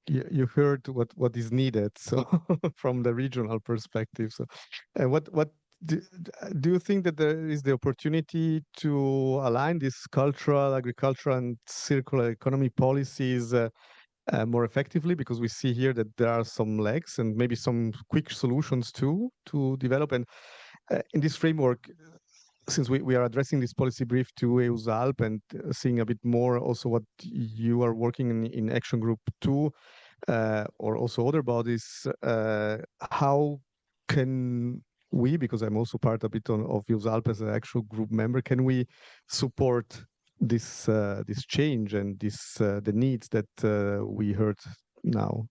Speaker 2: you heard what is needed, so from the regional perspective. So, what do you think that there is the opportunity to align these cultural, agricultural, and circular economy policies more effectively? Because we see here that there are some lags and maybe some quick solutions too to develop. And in this framework, since we are addressing this policy brief to EUSALP and seeing a bit more also what you are working in Action Group 2 or also other bodies, how can we, because I'm also part a bit of EUSALP as an Action Group member, can we support this this change and this the needs that we heard now?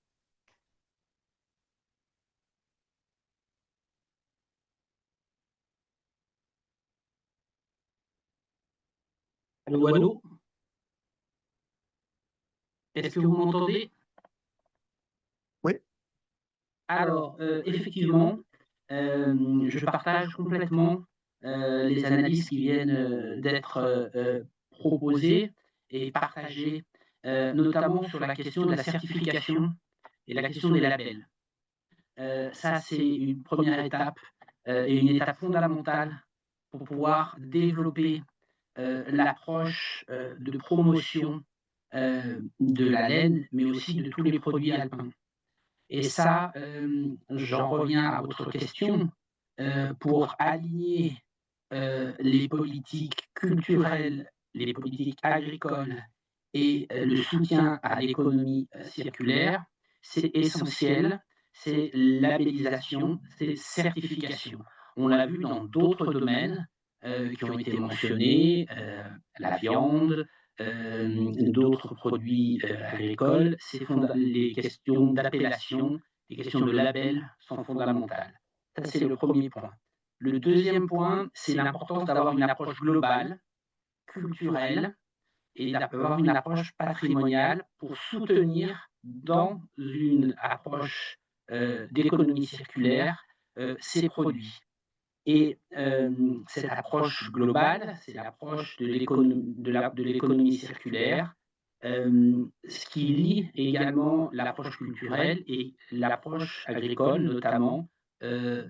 Speaker 3: Allô, allô? Est-ce que vous m'entendez?
Speaker 2: Oui.
Speaker 3: Alors, effectivement, je partage complètement les analyses qui viennent d'être proposées et partagées, notamment sur la question de la certification et la question des labels. Ça, c'est une première étape et une étape fondamentale pour pouvoir développer l'approche de promotion de la laine, mais aussi de tous les produits alpins. Et ça, j'en reviens à votre question, pour aligner les politiques culturelles, les politiques agricoles et le soutien à l'économie circulaire, c'est essentiel, c'est labellisation, c'est certification. On l'a vu dans d'autres domaines qui ont été mentionnés, la viande, d'autres produits agricoles, les questions d'appellation, les questions de label sont fondamentales. Ça, c'est le premier point. Le deuxième point, c'est l'importance d'avoir une approche globale, culturelle, et d'avoir une approche patrimoniale pour soutenir dans une approche d'économie circulaire ces produits. Et cette approche globale, c'est l'approche de l'économie circulaire, ce qui lie également l'approche culturelle et l'approche agricole, notamment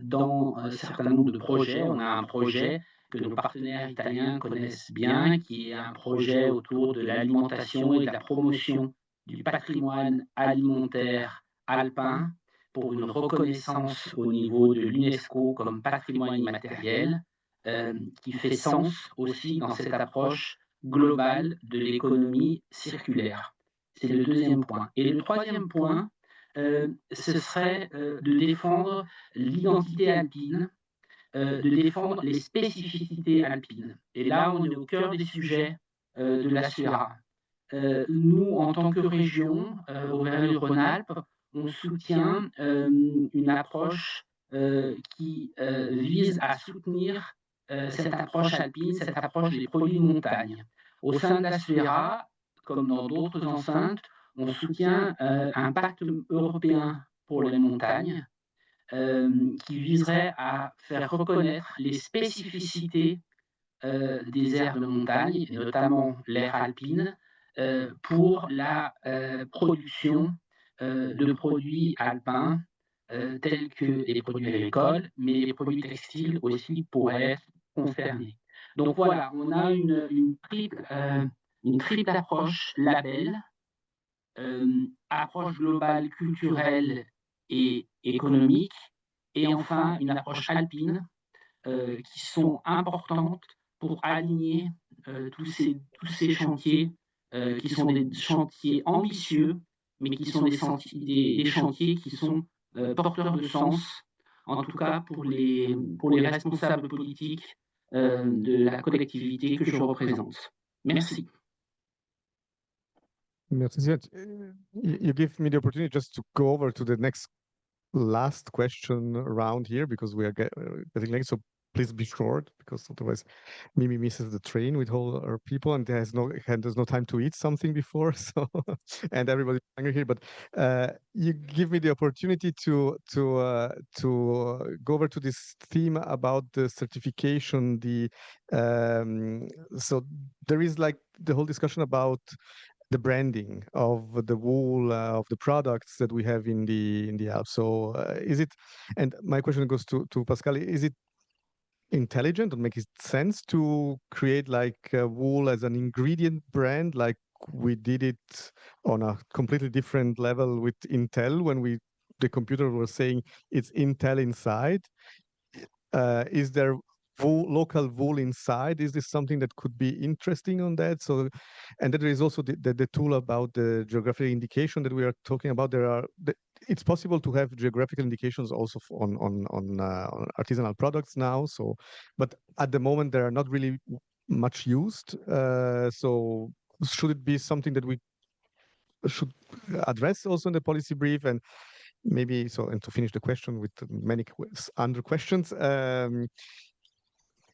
Speaker 3: dans un certain nombre de projets. On a un projet que nos partenaires italiens connaissent bien, qui est un projet autour de l'alimentation et de la promotion du patrimoine alimentaire alpin, pour une reconnaissance au niveau de l'UNESCO comme patrimoine immatériel, qui fait sens aussi dans cette approche globale de l'économie circulaire. C'est le deuxième point. Et le troisième point, ce serait de défendre l'identité alpine, de défendre les spécificités alpines. Et là, on est au cœur des sujets de la SURA. Nous, en tant que région, Auvergne-Rhône-Alpes, on soutient une approche qui vise à soutenir cette approche alpine, cette approche des produits de montagne. Au sein de la SURA, comme dans d'autres enceintes, on soutient un pacte européen pour les montagnes qui viserait à faire reconnaître les spécificités des aires de montagne, et notamment l'aire alpine, pour la production de produits alpins tels que les produits agricoles, mais les produits textiles aussi pourraient être concernés. Donc voilà, on a une triple approche label, approche globale, culturelle et économique, et enfin une approche alpine qui sont importantes pour aligner tous ces chantiers qui sont des chantiers ambitieux, mais qui sont des chantiers qui sont porteurs de sens, en tout cas pour les responsables politiques de la collectivité que je représente. Merci.
Speaker 2: Merci. You give me the opportunity just to go over to the last question round here because we are getting late. So please be short because otherwise Mimi misses the train with all our people and there's no time to eat something before. So and everybody's hungry here. But you give me the opportunity to go over to this theme about the certification. So there is like the whole discussion about the branding of the wool of the products that we have in the Alps. So is it? And my question goes to Pascal. Is it intelligent and makes sense to create like wool as an ingredient brand, like we did it on a completely different level with Intel when the computer was saying it's Intel inside? Is there local wool inside? Is this something that could be interesting on that? So, and then there is also the tool about the geographic indication that we are talking about. It's possible to have geographical indications also on artisanal products now. So, but at the moment they are not really much used. So, should it be something that we should address also in the policy brief? And maybe so, and to finish the question with many other questions.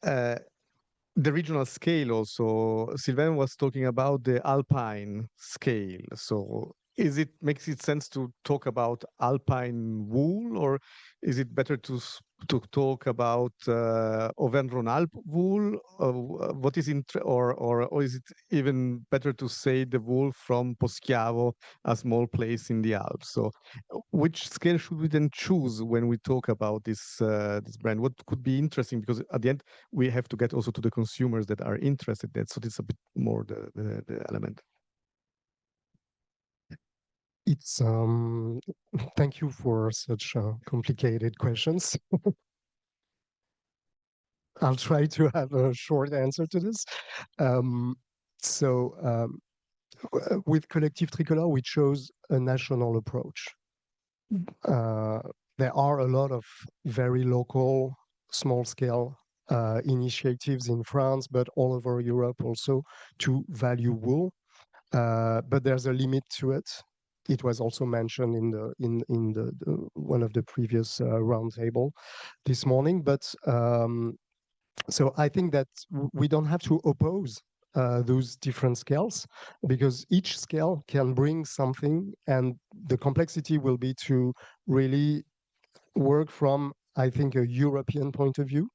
Speaker 2: The regional scale also, Sylvain was talking about the Alpine scale. So makes it sense to talk about Alpine wool, or is it better to talk about Auvergne-Rhône-Alpes wool? What is or is it even better to say the wool from Poschiavo, a small place in the Alps? So which scale should we then choose when we talk about this brand? What could be interesting, because at the end we have to get also to the consumers that are interested in that. So it's a bit more the element.
Speaker 5: It's thank you for such complicated questions. I'll try to have a short answer to this. With Collectif Tricolor, we chose a national approach. There are a lot of very local, small-scale initiatives in France, but all over Europe also to value wool. But there's a limit to it. It was also mentioned in the one of the previous roundtable this morning. But so I think that we don't have to oppose those different scales, because each scale can bring something, and the complexity will be to really work from, I think, a European point of view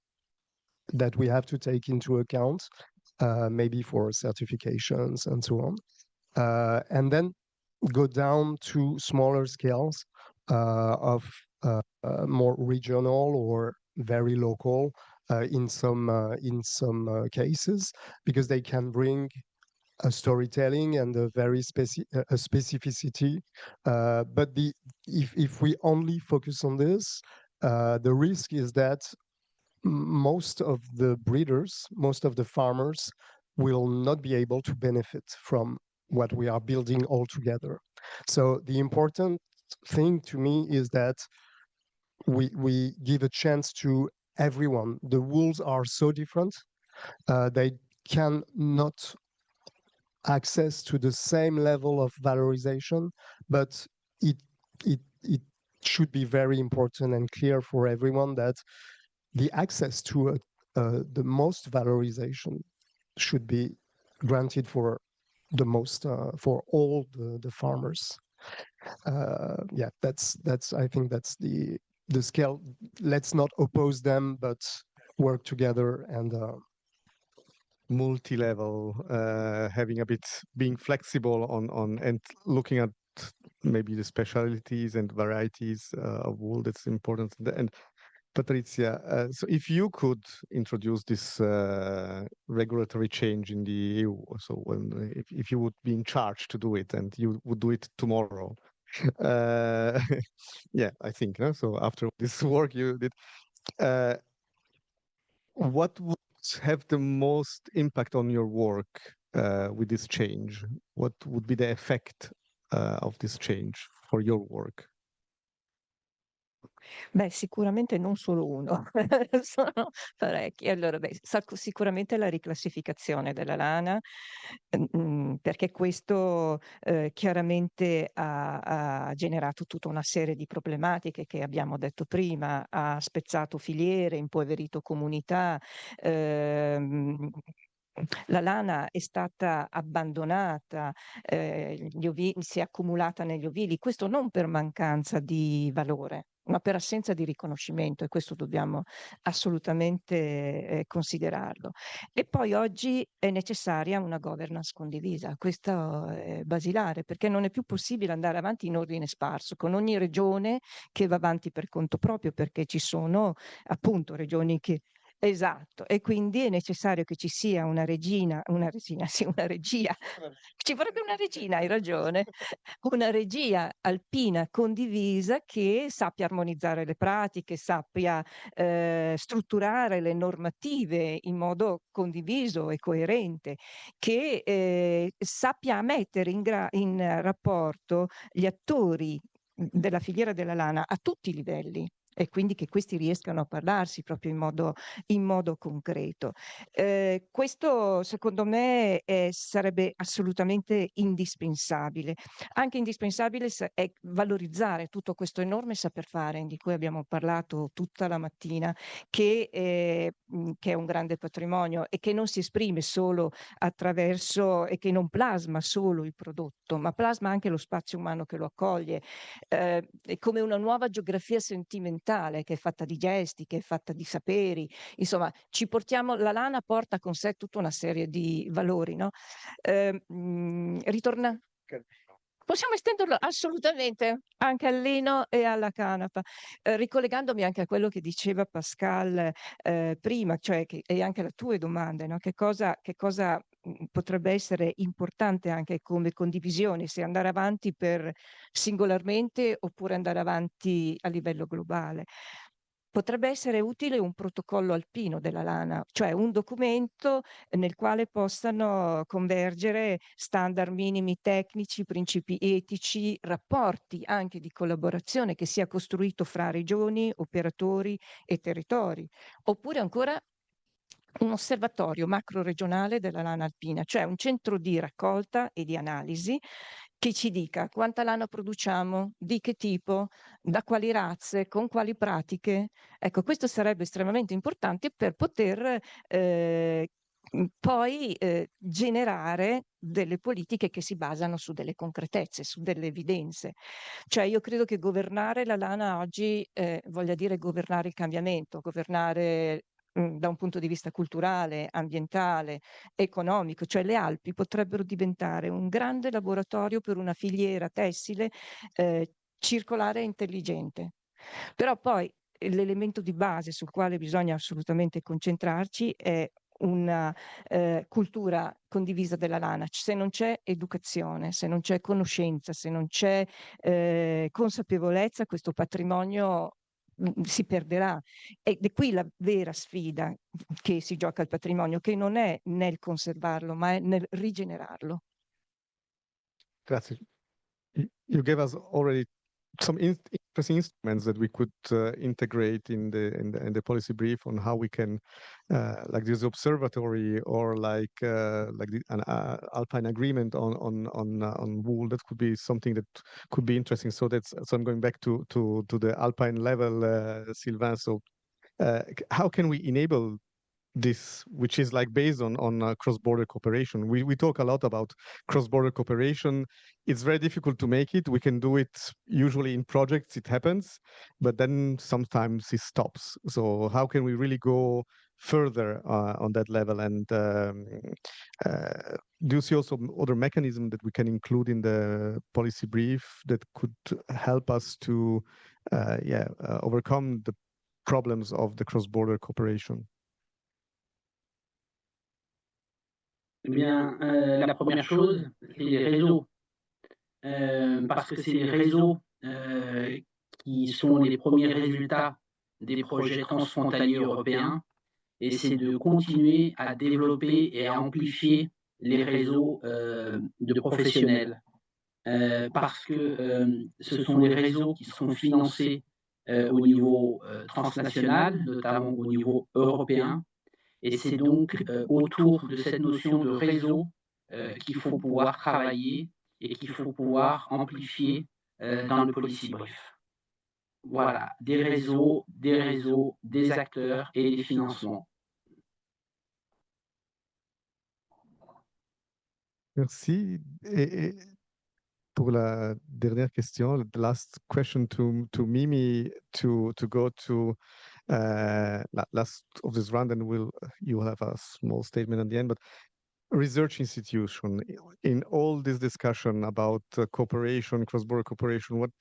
Speaker 5: that we have to take into account, maybe for certifications and so on. And then go down to smaller scales of more regional or very local in some cases, because they can bring a storytelling and a very specificity. But if we only focus on this, the risk is that most of the breeders, most of the farmers will not be able to benefit from what we are building all together. So the important thing to me is that we give a chance to everyone. The wools are so different. They cannot access to the same level of valorization, but it should be very important and clear for everyone that the access to the most valorization should be granted for the most for all the farmers. Yeah, that's I think that's the scale. Let's not oppose them, but work together and
Speaker 2: multi-level, having a bit being flexible on and looking at maybe the specialities and varieties of wool that's important. And Patrizia, so if you could introduce this regulatory change in the EU, so if you would be in charge to do it and you would do it tomorrow, yeah, I think, no? So after this work you did, what would have the most impact on your work with this change? What would be the effect of this change for your work?
Speaker 6: Beh, sicuramente non solo uno, sono parecchi. Allora, beh, sicuramente la riclassificazione della lana, perché questo chiaramente ha generato tutta una serie di problematiche che abbiamo detto prima, ha spezzato filiere, impoverito comunità. La lana è stata abbandonata, si è accumulata negli ovili, questo non per mancanza di valore, ma per assenza di riconoscimento, e questo dobbiamo assolutamente considerarlo. E poi oggi è necessaria una governance condivisa, questo è basilare, perché non è più possibile andare avanti in ordine sparso, con ogni regione che va avanti per conto proprio, perché ci sono appunto regioni che... Esatto, e quindi è necessario che ci sia una regina, sì, una regia, ci vorrebbe una regina, hai ragione, una regia alpina condivisa che sappia armonizzare le pratiche, sappia strutturare le normative in modo condiviso e coerente, che sappia mettere in rapporto gli attori della filiera della lana a tutti i livelli, e quindi che questi riescano a parlarsi proprio in modo concreto. Questo secondo me sarebbe assolutamente indispensabile. Anche indispensabile è valorizzare tutto questo enorme saper fare di cui abbiamo parlato tutta la mattina, che è un grande patrimonio e che non si esprime solo attraverso, e che non plasma solo il prodotto, ma plasma anche lo spazio umano che lo accoglie. È come una nuova geografia sentimentale che è fatta di gesti, che è fatta di saperi, insomma la lana porta con sé tutta una serie di valori, no? Ritorna... Possiamo estenderlo assolutamente anche al lino e alla canapa, ricollegandomi anche a quello che diceva Pascal prima, cioè e anche alle tue domande, no? Che cosa potrebbe essere importante anche come condivisione, se andare avanti singolarmente oppure andare avanti a livello globale. Potrebbe essere utile un protocollo alpino della lana, cioè un documento nel quale possano convergere standard minimi tecnici, principi etici, rapporti anche di collaborazione che sia costruito fra regioni, operatori e territori, oppure ancora un osservatorio macro-regionale della lana alpina, cioè un centro di raccolta e di analisi che ci dica quanta lana produciamo, di che tipo, da quali razze, con quali pratiche. Ecco, questo sarebbe estremamente importante per poter poi generare delle politiche che si basano su delle concretezze, su delle evidenze. Cioè io credo che governare la lana oggi voglia dire governare il cambiamento, governare da un punto di vista culturale, ambientale, economico, cioè le Alpi potrebbero diventare un grande laboratorio per una filiera tessile circolare e intelligente. Però poi l'elemento di base sul quale bisogna assolutamente concentrarci è una cultura condivisa della lana. Se non c'è educazione, se non c'è conoscenza, se non c'è consapevolezza, questo patrimonio si perderà. Ed è qui la vera sfida che si gioca al patrimonio, che non è nel conservarlo, ma è nel rigenerarlo.
Speaker 2: Grazie. You gave us already some interesting instruments that we could integrate in the policy brief on how we can, like this observatory or like an Alpine agreement on wool. That could be something that could be interesting. So I'm going back to the Alpine level, Sylvain. So how can we enable this, which is like based on cross-border cooperation? We talk a lot about cross-border cooperation. It's very difficult to make it. We can do it usually in projects, it happens, but then sometimes it stops. So how can we really go further on that level? And do you see also other mechanisms that we can include in the policy brief that could help us to overcome the problems of the cross-border cooperation?
Speaker 3: Eh bien, la première chose, c'est les réseaux. Parce que c'est les réseaux qui sont les premiers résultats des projets transfrontaliers européens, et c'est de continuer à développer et à amplifier les réseaux de professionnels. Parce que ce sont les réseaux qui sont financés au niveau transnational, notamment au niveau européen, et c'est donc autour de cette notion de réseau qu'il faut pouvoir travailler et qu'il faut pouvoir amplifier dans le policy brief. Voilà, des réseaux, des acteurs et des financements.
Speaker 2: Merci. Et pour la dernière question, the last question to Mimi to go to last of this round, and you will have a small statement at the end. But research institution in all this discussion about cooperation, cross-border cooperation, what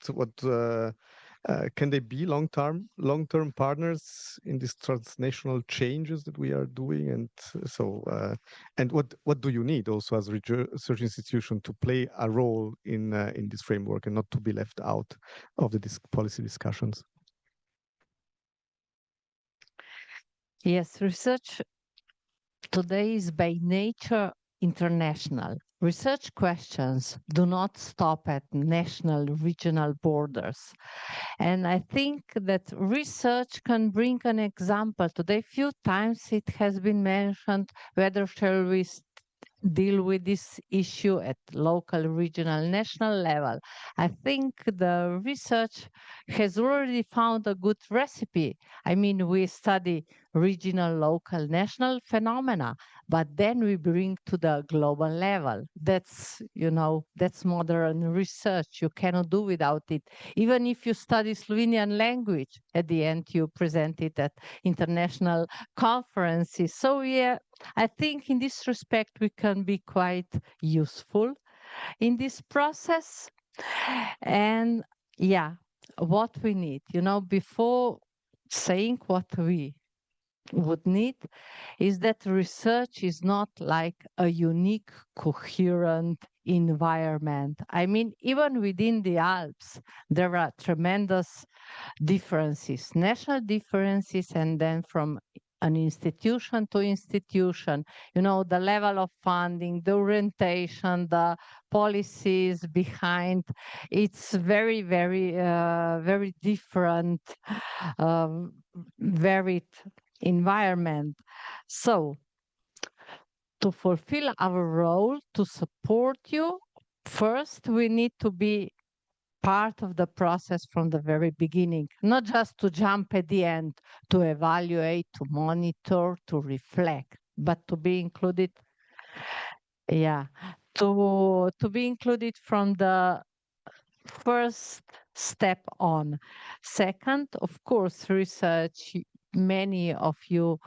Speaker 2: can they be long-term partners in these transnational changes that we are doing? And so, and what do you need also as a research institution to play a role in this framework and not to be left out of the policy discussions?
Speaker 4: Yes, research today is by nature international. Research questions do not stop at national, regional borders. And I think that research can bring an example. Today, few times it has been mentioned whether shall we deal with this issue at local, regional, national level. I think the research has already found a good recipe. I mean, we study regional, local, national phenomena, but then we bring to the global level. That's, that's modern research. You cannot do without it. Even if you study Slovenian language, at the end you present it at international conferences. So yeah, I think in this respect, we can be quite useful in this process. And yeah, what we need, before saying what we would need is that research is not like a unique, coherent environment. I mean, even within the Alps, there are tremendous differences, national differences, and then from an institution to institution, the level of funding, the orientation, the policies behind, it's very, very, very different, varied environment. So to fulfill our role, to support you, first we need to be part of the process from the very beginning, not just to jump at the end, to evaluate, to monitor, to reflect, but to be included. Yeah, to be included from the first step on. Second, of course, research. Many of you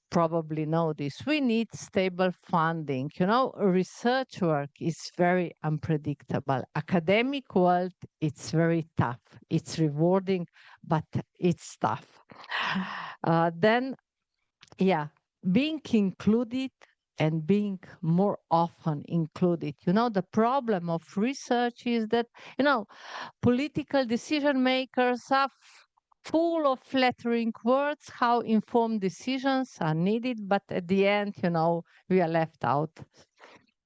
Speaker 4: probably know this. We need stable funding. Research work is very unpredictable. Academic world, it's very tough. It's rewarding, but it's tough. Then, yeah, being included and being more often included. The problem of research is that, political decision makers are full of flattering words, how informed decisions are needed, but at the end, we are left out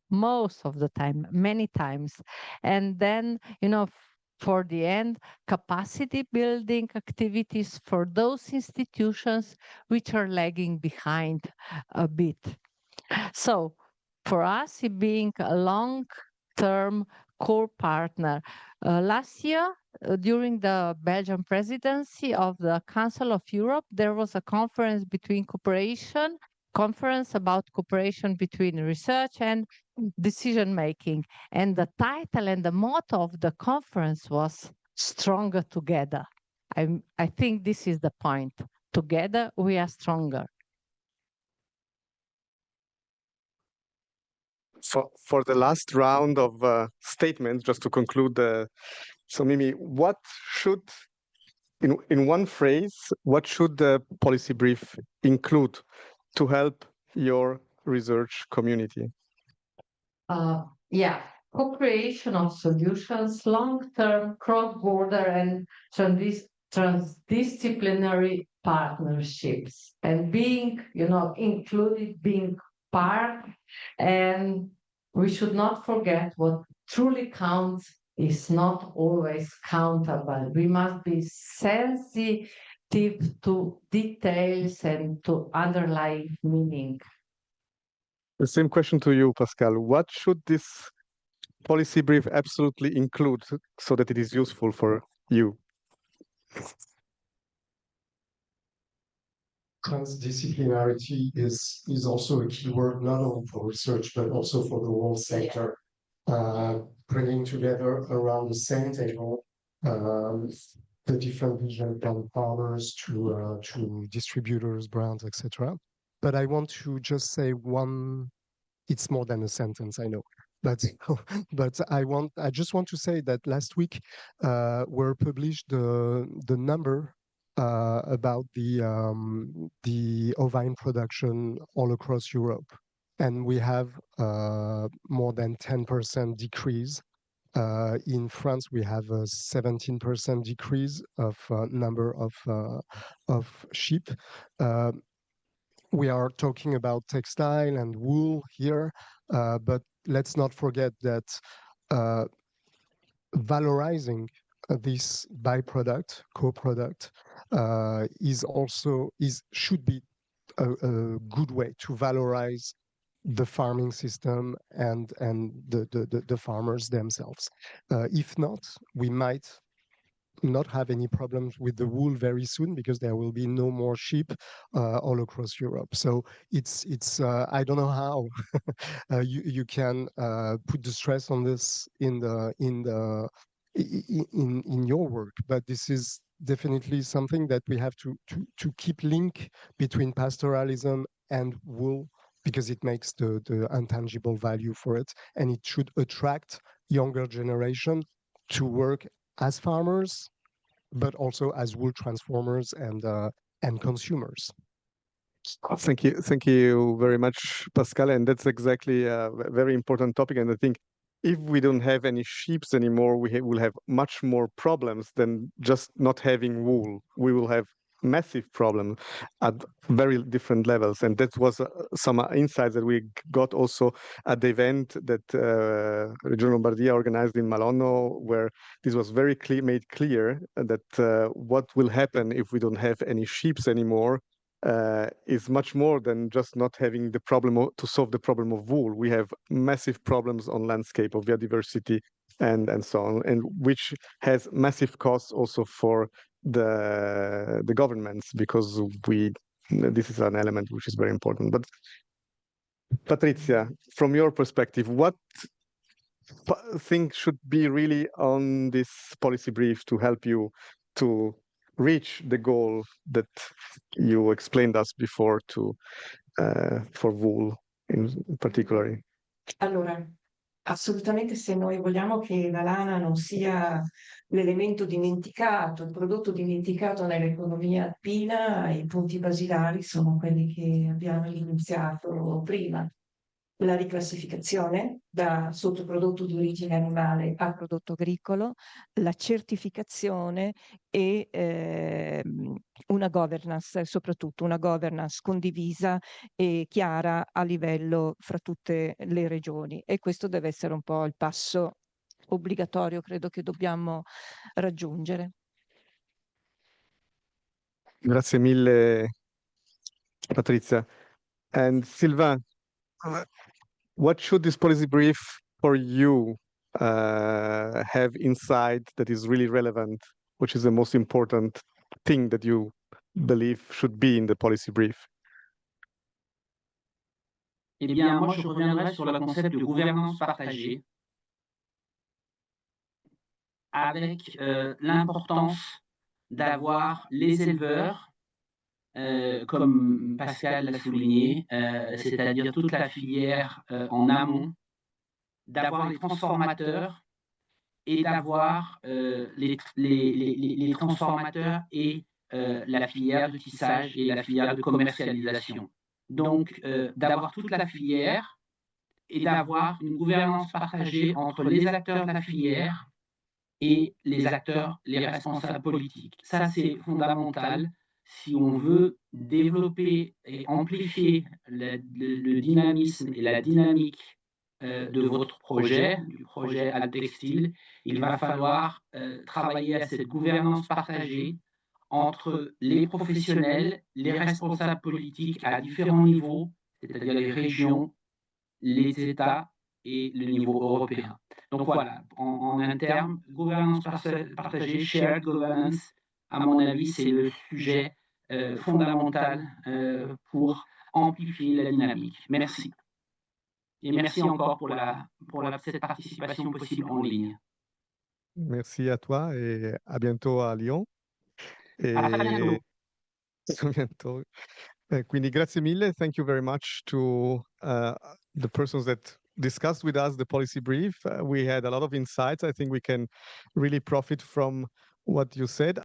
Speaker 4: most of the time, many times. And then, for the end, capacity building activities for those institutions which are lagging behind a bit. So for us, it being a long-term core partner, last year, during the Belgian presidency of the Council of Europe, there was a conference about cooperation between research and decision making. And the title and the motto of the conference was "Stronger Together." I think this is the point. Together, we are stronger.
Speaker 2: for the last round of statements, just to conclude, so Mimi, what should, in one phrase, what should the policy brief include to help your research community?
Speaker 4: Yeah, co-creation of solutions, long-term, cross-border and transdisciplinary partnerships, and being, included, being part. And we should not forget what truly counts is not always countable. We must be sensitive to details and to underlying meaning.
Speaker 2: The same question to you, Pascal. What should this policy brief absolutely include so that it is useful for you?
Speaker 5: Transdisciplinarity is also a keyword not only for research but also for the whole sector. Bringing together around the same table the different vision from farmers to distributors, brands, etc. But I want to just say one. It's more than a sentence, I know. But I just want to say that last week were published the number about the ovine production all across Europe, and we have more than 10% decrease. In France, we have a 17% decrease of number of sheep. We are talking about textile and wool here, but let's not forget that valorizing this byproduct, co-product, should be a good way to valorize the farming system and the farmers themselves. If not, we might not have any problems with the wool very soon because there will be no more sheep all across Europe. So it's I don't know how you can put the stress on this in your work, but this is definitely something that we have to keep link between pastoralism and wool, because it makes the intangible value for it, and it should attract younger generation to work as farmers, but also as wool transformers and consumers.
Speaker 2: Thank you very much, Pascal. And that's exactly a very important topic. And I think if we don't have any sheep anymore, we will have much more problems than just not having wool. We will have massive problems at very different levels, and that was some insights that we got also at the event that Regione Lombardia organized in Malonno, where this was very made clear that what will happen if we don't have any sheep anymore is much more than just not having the problem to solve the problem of wool. We have massive problems on landscape of biodiversity and so on, and which has massive costs also for the governments, because this is an element which is very important. But Patrizia, from your perspective, what thing should be really on this policy brief to help you to reach the goal that you explained us before for wool in particular?
Speaker 6: Allora, assolutamente, se noi vogliamo che la lana non sia l'elemento dimenticato, il prodotto dimenticato nell'economia alpina, i punti basilari sono quelli che abbiamo evidenziato prima. La riclassificazione da sottoprodotto di origine animale a prodotto agricolo, la certificazione e una governance, soprattutto una governance condivisa e chiara a livello fra tutte le regioni. E questo deve essere un po' il passo obbligatorio, credo, che dobbiamo raggiungere.
Speaker 2: Grazie mille, Patrizia. And Sylvain, what should this policy brief for you have inside that is really relevant? Which is the most important thing that you believe should be in the policy brief?
Speaker 3: Eh bien, moi, je reviendrai sur le concept de gouvernance partagée, avec l'importance d'avoir les éleveurs, comme Pascal l'a souligné, c'est-à-dire toute la filière en amont d'avoir les transformateurs et d'avoir les transformateurs et la filière de tissage et la filière de commercialisation. Donc, d'avoir toute la filière et d'avoir une gouvernance partagée entre les acteurs de la filière et les acteurs, les responsables politiques. Ça, c'est fondamental si on veut développer et amplifier le dynamisme et la dynamique de votre projet, du projet AlpTextile. Il va falloir travailler à cette gouvernance partagée entre les professionnels, les responsables politiques à différents niveaux, c'est-à-dire les régions, les États et le niveau européen. Donc voilà, en un terme, gouvernance partagée, shared governance, à mon avis, c'est le sujet fondamental pour amplifier la dynamique. Merci. Et merci encore pour cette participation possible en ligne.
Speaker 2: Merci à toi et à bientôt à Lyon.
Speaker 3: À très bientôt.
Speaker 2: A bientôt. Quindi grazie mille. Thank you very much to the persons that discussed with us the policy brief. We had a lot of insights. I think we can really profit from what you said.